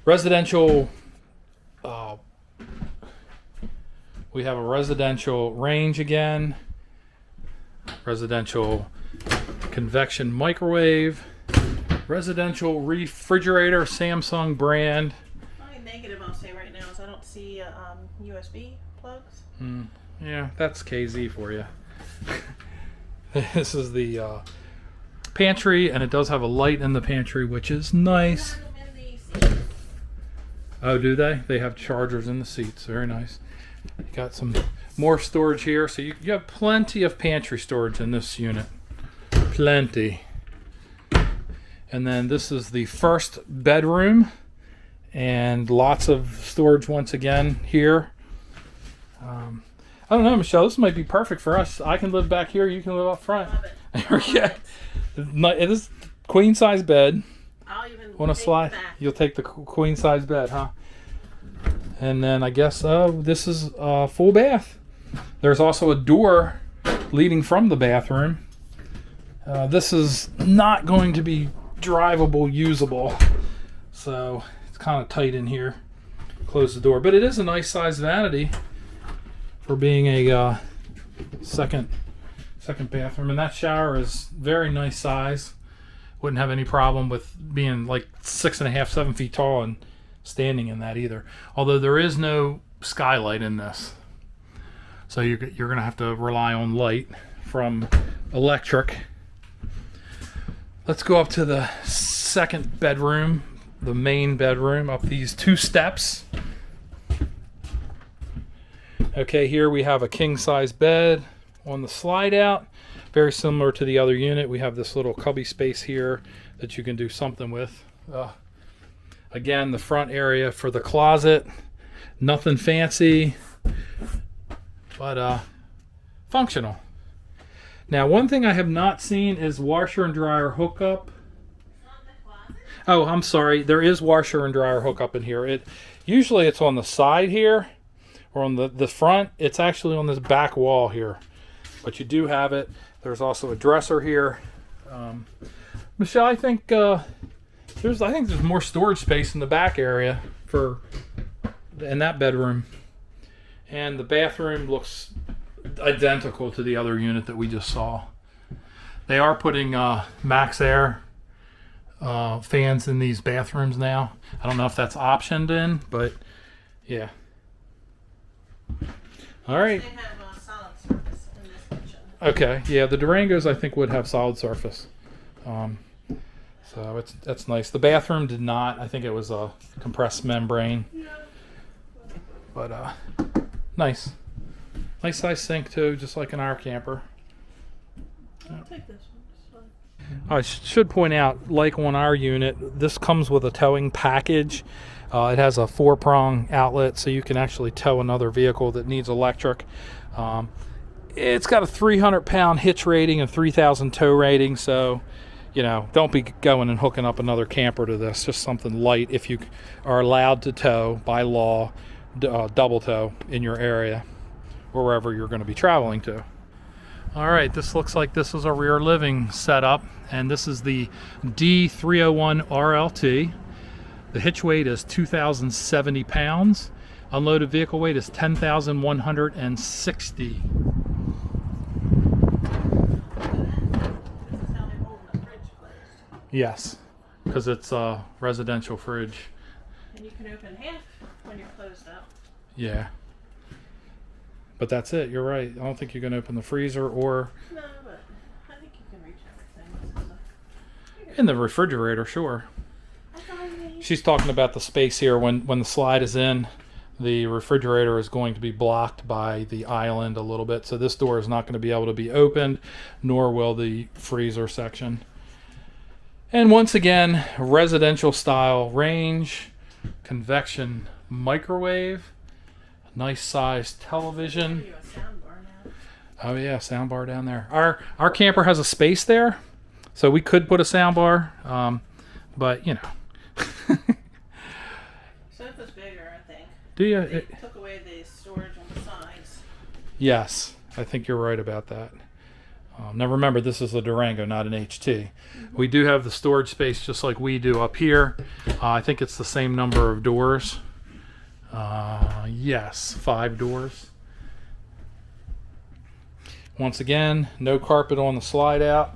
Residential, we have a residential range again, residential convection microwave, residential refrigerator, Samsung brand. Only negative I'll say right now is I don't see USB plugs. Yeah, that's KZ for you. This is the pantry, and it does have a light in the pantry, which is nice. Oh, do they? They have chargers in the seats. Very nice. You got some more storage here, so you have plenty of pantry storage in this unit. Plenty. And then this is the first bedroom, and lots of storage once again here. I don't know, Michelle, this might be perfect for us. I can live back here, you can live up front. Love it. Okay. It is queen size bed. I'll even Want to take slide? it back. You'll take the queen size bed, huh? And then I guess this is a full bath. There's also a door leading from the bathroom. This is not going to be drivable, usable, so it's kind of tight in here. Close the door, but it is a nice size vanity for being a second bathroom, and that shower is very nice size. Wouldn't have any problem with being like 6.5, 7 feet tall and standing in that either. Although there is no skylight in this, so you're gonna have to rely on light from electric. Let's go up to the second bedroom, the main bedroom, up these 2 steps. Okay, here we have a king size bed on the slide out. Very similar to the other unit. We have this little cubby space here that you can do something with. Again, the front area for the closet. Nothing fancy, but functional. Now, one thing I have not seen is washer and dryer hookup. Oh, I'm sorry. There is washer and dryer hookup in here. Usually it's on the side here, or on the front. It's actually on this back wall here, but you do have it. There's also a dresser here. Michelle, I think there's more storage space in the back area in that bedroom, and the bathroom looks identical to the other unit that we just saw. They are putting max air fans in these bathrooms now. I don't know if that's optioned in, but yeah. All right. They have solid surface in this kitchen. Okay. Yeah, the Durangos I think would have solid surface. So that's nice. The bathroom did not. I think it was a compressed membrane. But nice. Nice size sink too, just like in our camper. I'll take this one. It's fine. I should point out, like on our unit, this comes with a towing package. It has a 4-prong outlet, so you can actually tow another vehicle that needs electric. It's got a 300-pound hitch rating and 3,000 tow rating, so don't be going and hooking up another camper to this. Just something light if you are allowed to tow by law, double tow in your area or wherever you're going to be traveling to. All right, this looks like this is a rear living setup, and this is the D301 RLT. The hitch weight is 2,070 pounds. Unloaded vehicle weight is 10,160. This is how they hold the fridge closed. Yes, because it's a residential fridge. And you can open half when you're closed up. Yeah. But that's it, you're right. I don't think you can open the freezer or No, but I think you can reach everything. in the refrigerator, sure. That's all you need. She's talking about the space here. When the slide is in, the refrigerator is going to be blocked by the island a little bit. So this door is not going to be able to be opened, nor will the freezer section. And once again, residential style range, convection microwave, nice sized television. Give you a sound bar now. Oh yeah, sound bar down there. Our camper has a space there, so we could put a sound bar, but Sofa's bigger, I think. Do you? They took away the storage on the sides. Yes, I think you're right about that. Now remember, this is a Durango, not an HT. We do have the storage space just like we do up here. I think it's the same number of doors. Yes, 5 doors. Once again, no carpet on the slide out,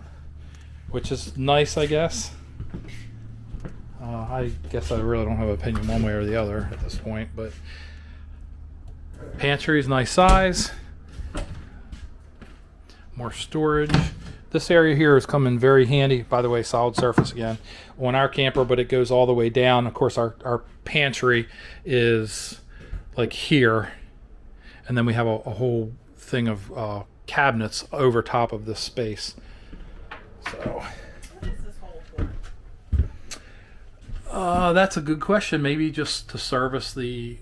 which is nice, I guess. I guess I really don't have an opinion one way or the other at this point, but pantry is nice size. More storage. This area here is coming very handy. By the way, solid surface again on our camper, but it goes all the way down. Of course, our pantry is like here, and then we have a whole thing of cabinets over top of this space. So What is this hole for? that's a good question. Maybe just to service the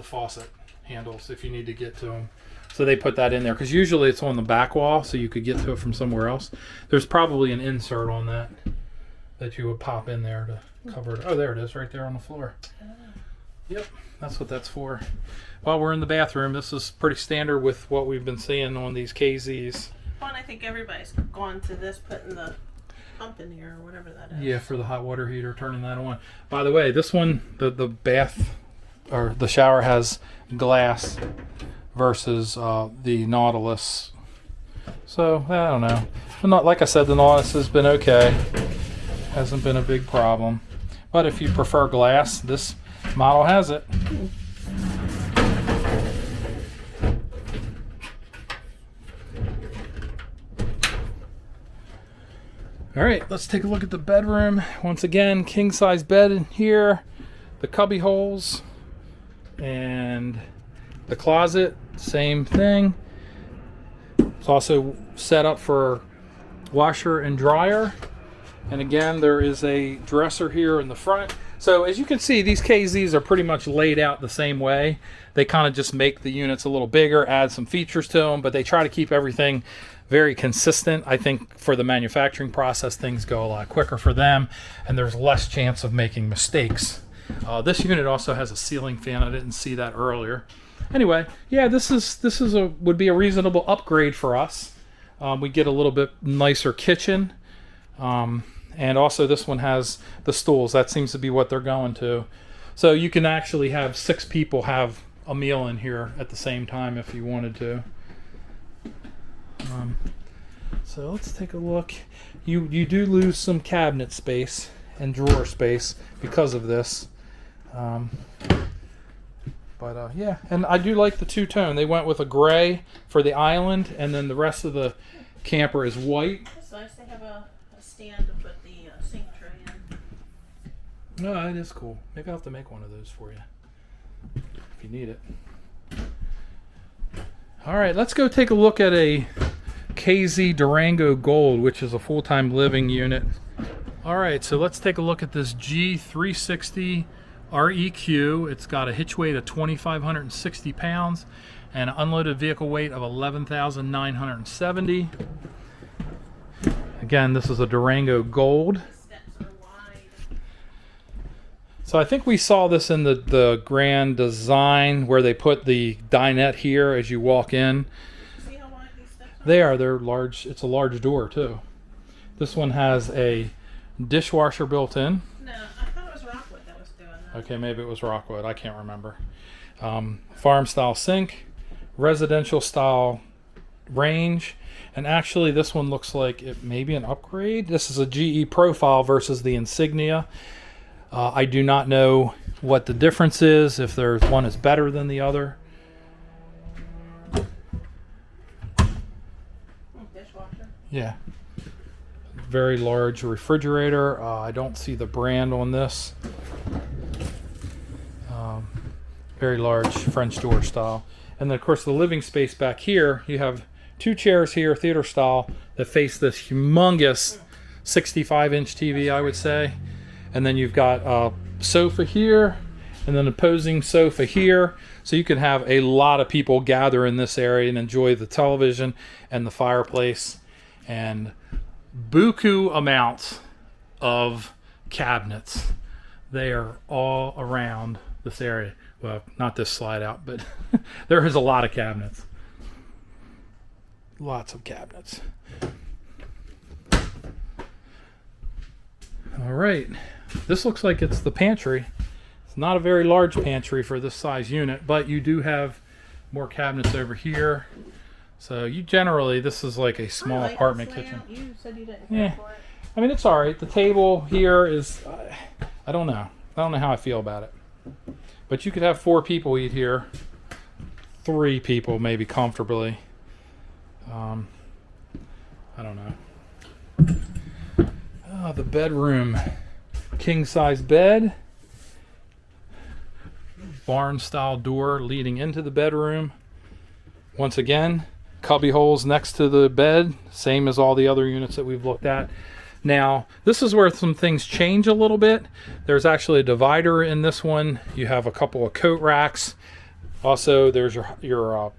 faucet handles if you need to get to them. So they put that in there because usually it's on the back wall, so you could get to it from somewhere else. There's probably an insert on that you would pop in there to cover it. Oh, there it is, right there on the floor. Yep, that's what that's for. While we're in the bathroom, this is pretty standard with what we've been seeing on these KZs. Well, and I think everybody's gone to this, putting the pump in here or whatever that is. Yeah, for the hot water heater, turning that on. By the way, this one, the bath or the shower has glass versus the Nautilus. So I don't know. But not like I said, the Nautilus has been okay. Hasn't been a big problem. But if you prefer glass, this model has it. All right, let's take a look at the bedroom. Once again, king size bed in here, the cubby holes, and the closet, same thing. It's also set up for washer and dryer. And again, there is a dresser here in the front. So as you can see, these KZs are pretty much laid out the same way. They kind of just make the units a little bigger, add some features to them, but they try to keep everything very consistent. I think for the manufacturing process, things go a lot quicker for them, and there's less chance of making mistakes This unit also has a ceiling fan. I didn't see that earlier. Anyway, yeah, this would be a reasonable upgrade for us. We get a little bit nicer kitchen, and also this one has the stools. That seems to be what they're going to. So you can actually have 6 people have a meal in here at the same time if you wanted to. So let's take a look. You do lose some cabinet space and drawer space because of this. Yeah, and I do like the two-tone. They went with a gray for the island, and then the rest of the camper is white. It's nice they have a stand to put the sink tray in. No, it is cool. Maybe I'll have to make one of those for you if you need it. All right, let's go take a look at a KZ Durango Gold, which is a full-time living unit. All right, so let's take a look at this G360 REQ. It's got a hitch weight of 2,560 pounds and an unloaded vehicle weight of 11,970. Again, this is a Durango Gold. Steps are wide. So I think we saw this in the Grand Design where they put the dinette here as you walk in. See how wide these steps are? They're large. It's a large door too. This one has a dishwasher built in. No, I thought it was Rockwood that was doing that. Okay, maybe it was Rockwood. I can't remember. Farm style sink, residential style range, and actually this one looks like it may be an upgrade. This is a GE profile versus the Insignia. I do not know what the difference is, if there's one is better than the other. Dishwasher. Yeah. Very large refrigerator. I don't see the brand on this. Very large French door style. And then of course the living space back here, you have 2 chairs here, theater style, that face this humongous 65-inch TV, I would say. And then you've got a sofa here, and then an opposing sofa here. So you can have a lot of people gather in this area and enjoy the television and the fireplace. And buku amounts of cabinets. They are all around this area. Well, not this slide out, but there is a lot of cabinets. Lots of cabinets. All right. This looks like it's the pantry. It's not a very large pantry for this size unit, but you do have more cabinets over here. So you generally, this is like a small I like apartment this kitchen. layout. You said you didn't Yeah. care for it. I mean, it's all right. The table here is, I don't know. I don't know how I feel about it. But you could have 4 people eat here. 3 people maybe comfortably. I don't know. Oh, the bedroom. King size bed. Barn style door leading into the bedroom. Once again, cubby holes next to the bed, same as all the other units that we've looked at. Now, this is where some things change a little bit. There's actually a divider in this one. You have a couple of coat racks. Also, there's your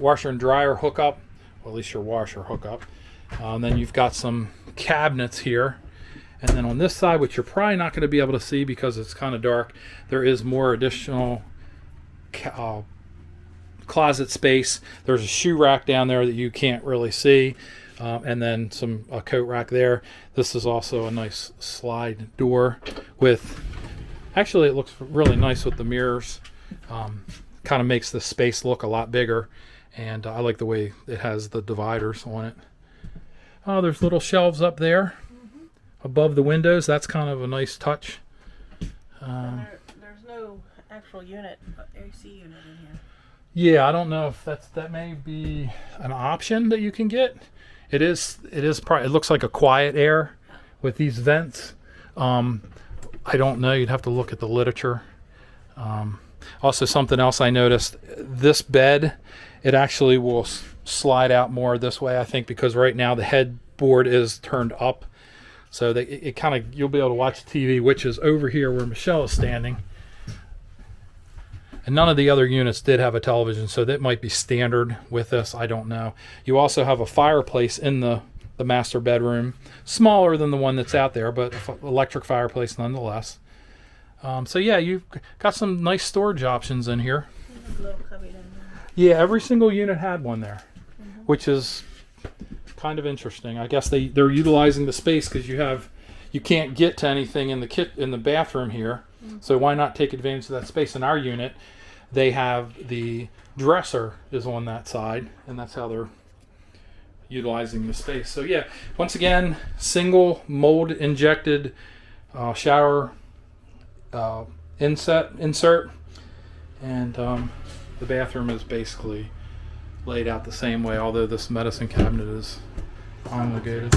washer and dryer hookup, well, at least your washer hookup. Then you've got some cabinets here. And then on this side, which you're probably not going to be able to see because it's kind of dark, there is more additional closet space. There's a shoe rack down there that you can't really see. And then a coat rack there. This is also a nice slide door with, actually it looks really nice with the mirrors. Kind of makes the space look a lot bigger. And I like the way it has the dividers on it. Oh, there's little shelves up there above the windows. That's kind of a nice touch. There's no actual unit, AC unit in here. Yeah, I don't know if that may be an option that you can get. It is probably, it looks like a quiet air with these vents. I don't know, you'd have to look at the literature. Also, something else I noticed, this bed, it actually will slide out more this way, I think, because right now the headboard is turned up. So it kind of, you'll be able to watch TV, which is over here where Michelle is standing. And none of the other units did have a television, so that might be standard with this. I don't know. You also have a fireplace in the master bedroom, smaller than the one that's out there, but electric fireplace nonetheless. So yeah, you've got some nice storage options in here. There's a little cubby down there. Yeah, every single unit had one there, which is kind of interesting. I guess they're utilizing the space because you can't get to anything in the bathroom here. So why not take advantage of that space? In our unit, they have the dresser is on that side, and that's how they're utilizing the space. So yeah, once again, single mold injected shower insert, and the bathroom is basically laid out the same way, although this medicine cabinet is elongated.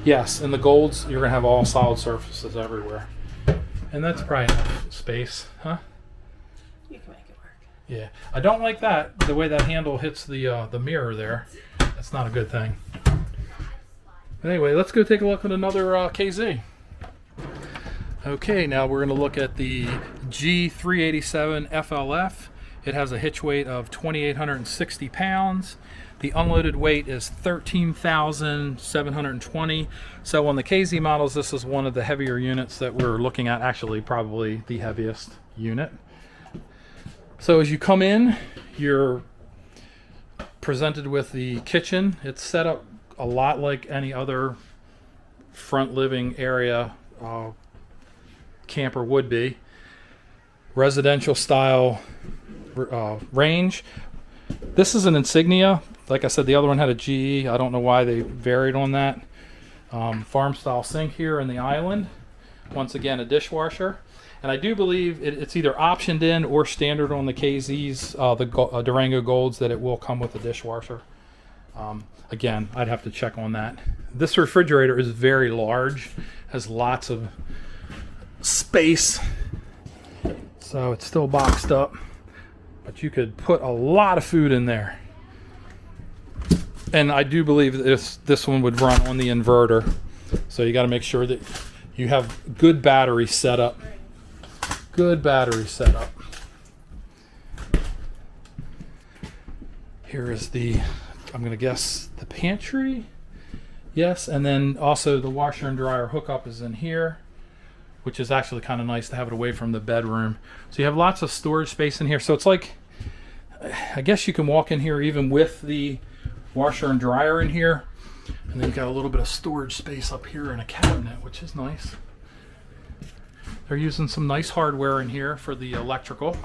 Yes, in the golds, you're gonna have all solid surfaces everywhere, and that's probably enough space, huh? You can make it work. Yeah, I don't like that, the way that handle hits the mirror there. That's not a good thing. But anyway, let's go take a look at another KZ. Okay, now we're going to look at the G387 FLF. It has a hitch weight of 2,860 pounds. The unloaded weight is 13,720. So on the KZ models, this is one of the heavier units that we're looking at, actually probably the heaviest unit. So as you come in, you're presented with the kitchen. It's set up a lot like any other front living area camper would be. Residential style range. This is an Insignia. Like I said, the other one had a GE. I don't know why they varied on that. Farm style sink here in the island. Once again, a dishwasher. And I do believe it's either optioned in or standard on the KZs, the Durango Golds, that it will come with a dishwasher. Again, I'd have to check on that. This refrigerator is very large, has lots of space, so it's still boxed up, but you could put a lot of food in there. And I do believe this one would run on the inverter, so you got to make sure that you have good battery setup. Good battery setup. Here is the, I'm going to guess, the pantry. Yes, and then also the washer and dryer hookup is in here, which is actually kind of nice to have it away from the bedroom. So you have lots of storage space in here. So it's like, I guess you can walk in here even with the washer and dryer in here. And then you've got a little bit of storage space up here in a cabinet, which is nice. They're using some nice hardware in here for the electrical.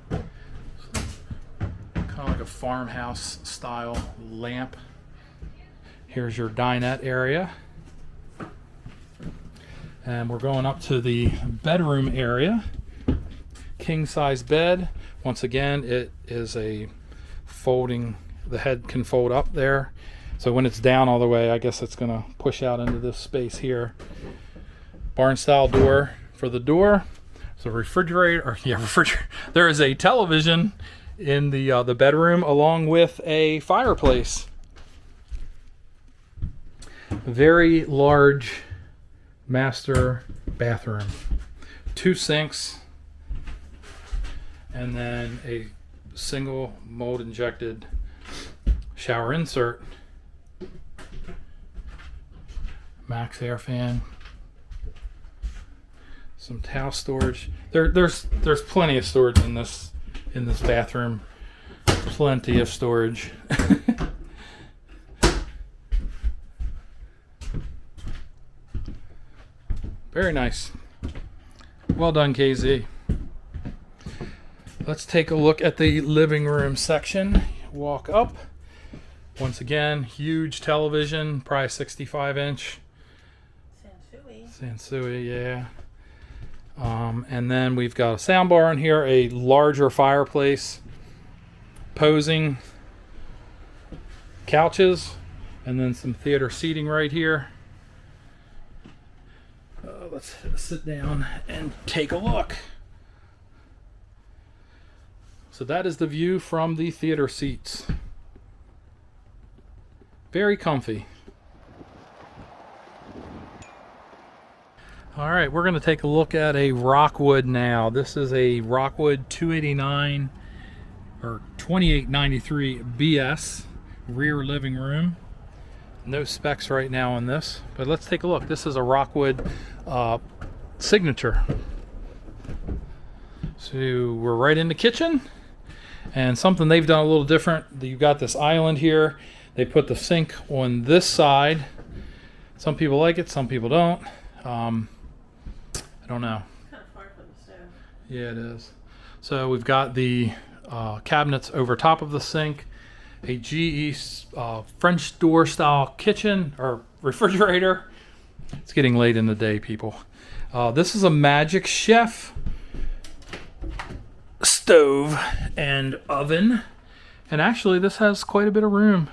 Kind of like a farmhouse style lamp. Here's your dinette area. And we're going up to the bedroom area. King size bed. Once again, it is a folding, the head can fold up there. So when it's down all the way, I guess it's going to push out into this space here. Barn style door for the door. So refrigerator. There is a television in the bedroom along with a fireplace. Very large master bathroom. 2 sinks, and then a single mold injected shower insert. Max air fan. Some towel storage. There's plenty of storage in this bathroom. Plenty of storage. Very nice. Well done, KZ. Let's take a look at the living room section. Walk up. Once again, huge television, probably 65-inch. Sansui, yeah. And then we've got a soundbar in here, a larger fireplace, posing couches, and then some theater seating right here. Let's sit down and take a look. So that is the view from the theater seats. Very comfy. All right, we're going to take a look at a Rockwood now. This is a Rockwood 289 or 2893 BS rear living room. No specs right now on this, but let's take a look. This is a Rockwood Signature. So we're right in the kitchen, and something they've done a little different. You've got this island here. They put the sink on this side. Some people like it, some people don't. I don't know. Kind of far from the stove. Yeah, it is. So we've got the cabinets over top of the sink, a GE French door style kitchen or refrigerator. It's getting late in the day, people. This is a Magic Chef stove and oven. And actually, this has quite a bit of room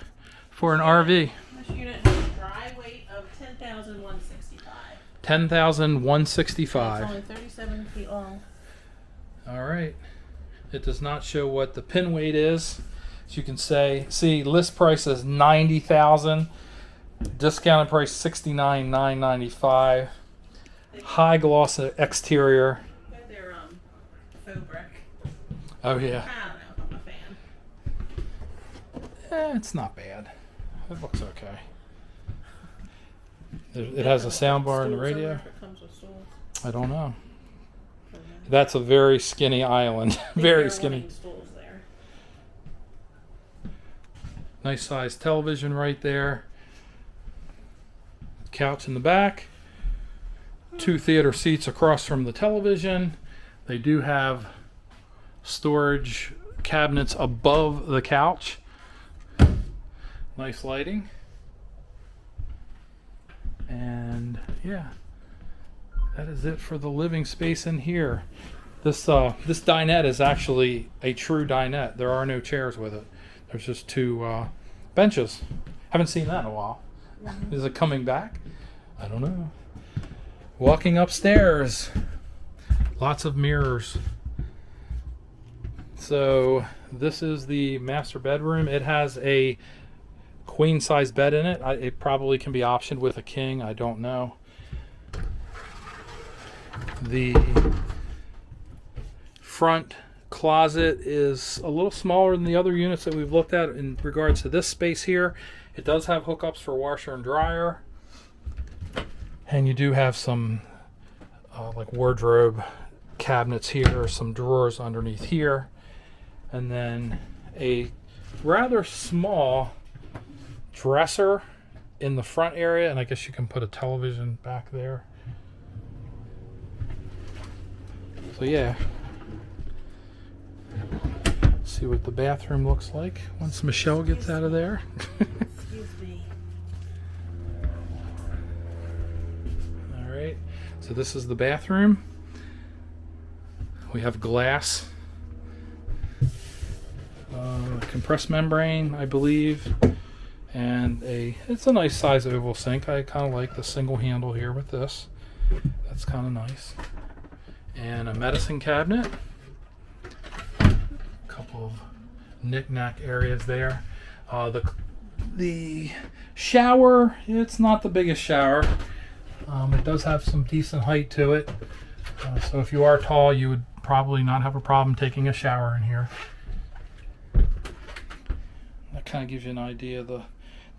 for an RV. This unit has a dry weight of 10,165. 10,165. It's only 37 feet long. All right. It does not show what the pin weight is. As you can see list price is $90,000. Discounted price $69,995. High gloss exterior. Got their faux brick. Oh yeah. I don't know if I'm a fan. It's not bad. It looks okay. It has a sound bar and the Stools, I radio. wonder if it comes with stools. I don't know. That's a very skinny island. Very They're skinny. wanting stools there. Nice sized television right there. Couch in the back. 2 theater seats across from the television. They do have storage cabinets above the couch. Nice lighting. And yeah, that is it for the living space in here. This dinette is actually a true dinette. There are no chairs with it. There's just 2 benches. Haven't seen that in a while. Is it coming back? I don't know. Walking upstairs. Lots of mirrors. So this is the master bedroom. It has a queen size bed in it. It probably can be optioned with a king. I don't know. The front closet is a little smaller than the other units that we've looked at in regards to this space here. It does have hookups for washer and dryer. And you do have some like wardrobe cabinets here, some drawers underneath here. And then a rather small dresser in the front area, and I guess you can put a television back there. So yeah, see what the bathroom looks like once Michelle gets out of there. Excuse me. All right, so this is the bathroom. We have glass, compressed membrane, I believe. And it's a nice size oval sink. I kind of like the single handle here with this. That's kind of nice. And a medicine cabinet. A couple of knick-knack areas there. The shower, it's not the biggest shower. It does have some decent height to it. So if you are tall, you would probably not have a problem taking a shower in here. That kind of gives you an idea of the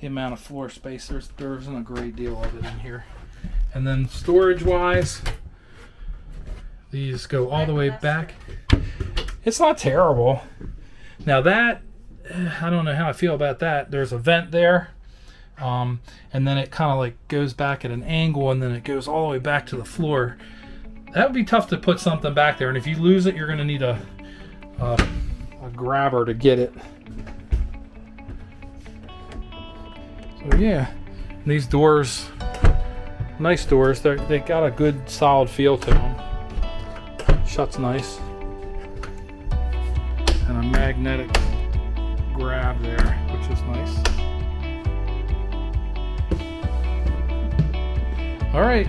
amount of floor space. There isn't a great deal of it in here. And then storage wise, these go all the way back. It's not terrible. Now that, I don't know how I feel about that. There's a vent there, and then it kind of like goes back at an angle, and then it goes all the way back to the floor. That would be tough to put something back there, and if you lose it, you're going to need a grabber to get it. So yeah, these doors, nice doors. They got a good solid feel to them. Shuts nice. And a magnetic grab there, which is nice. All right,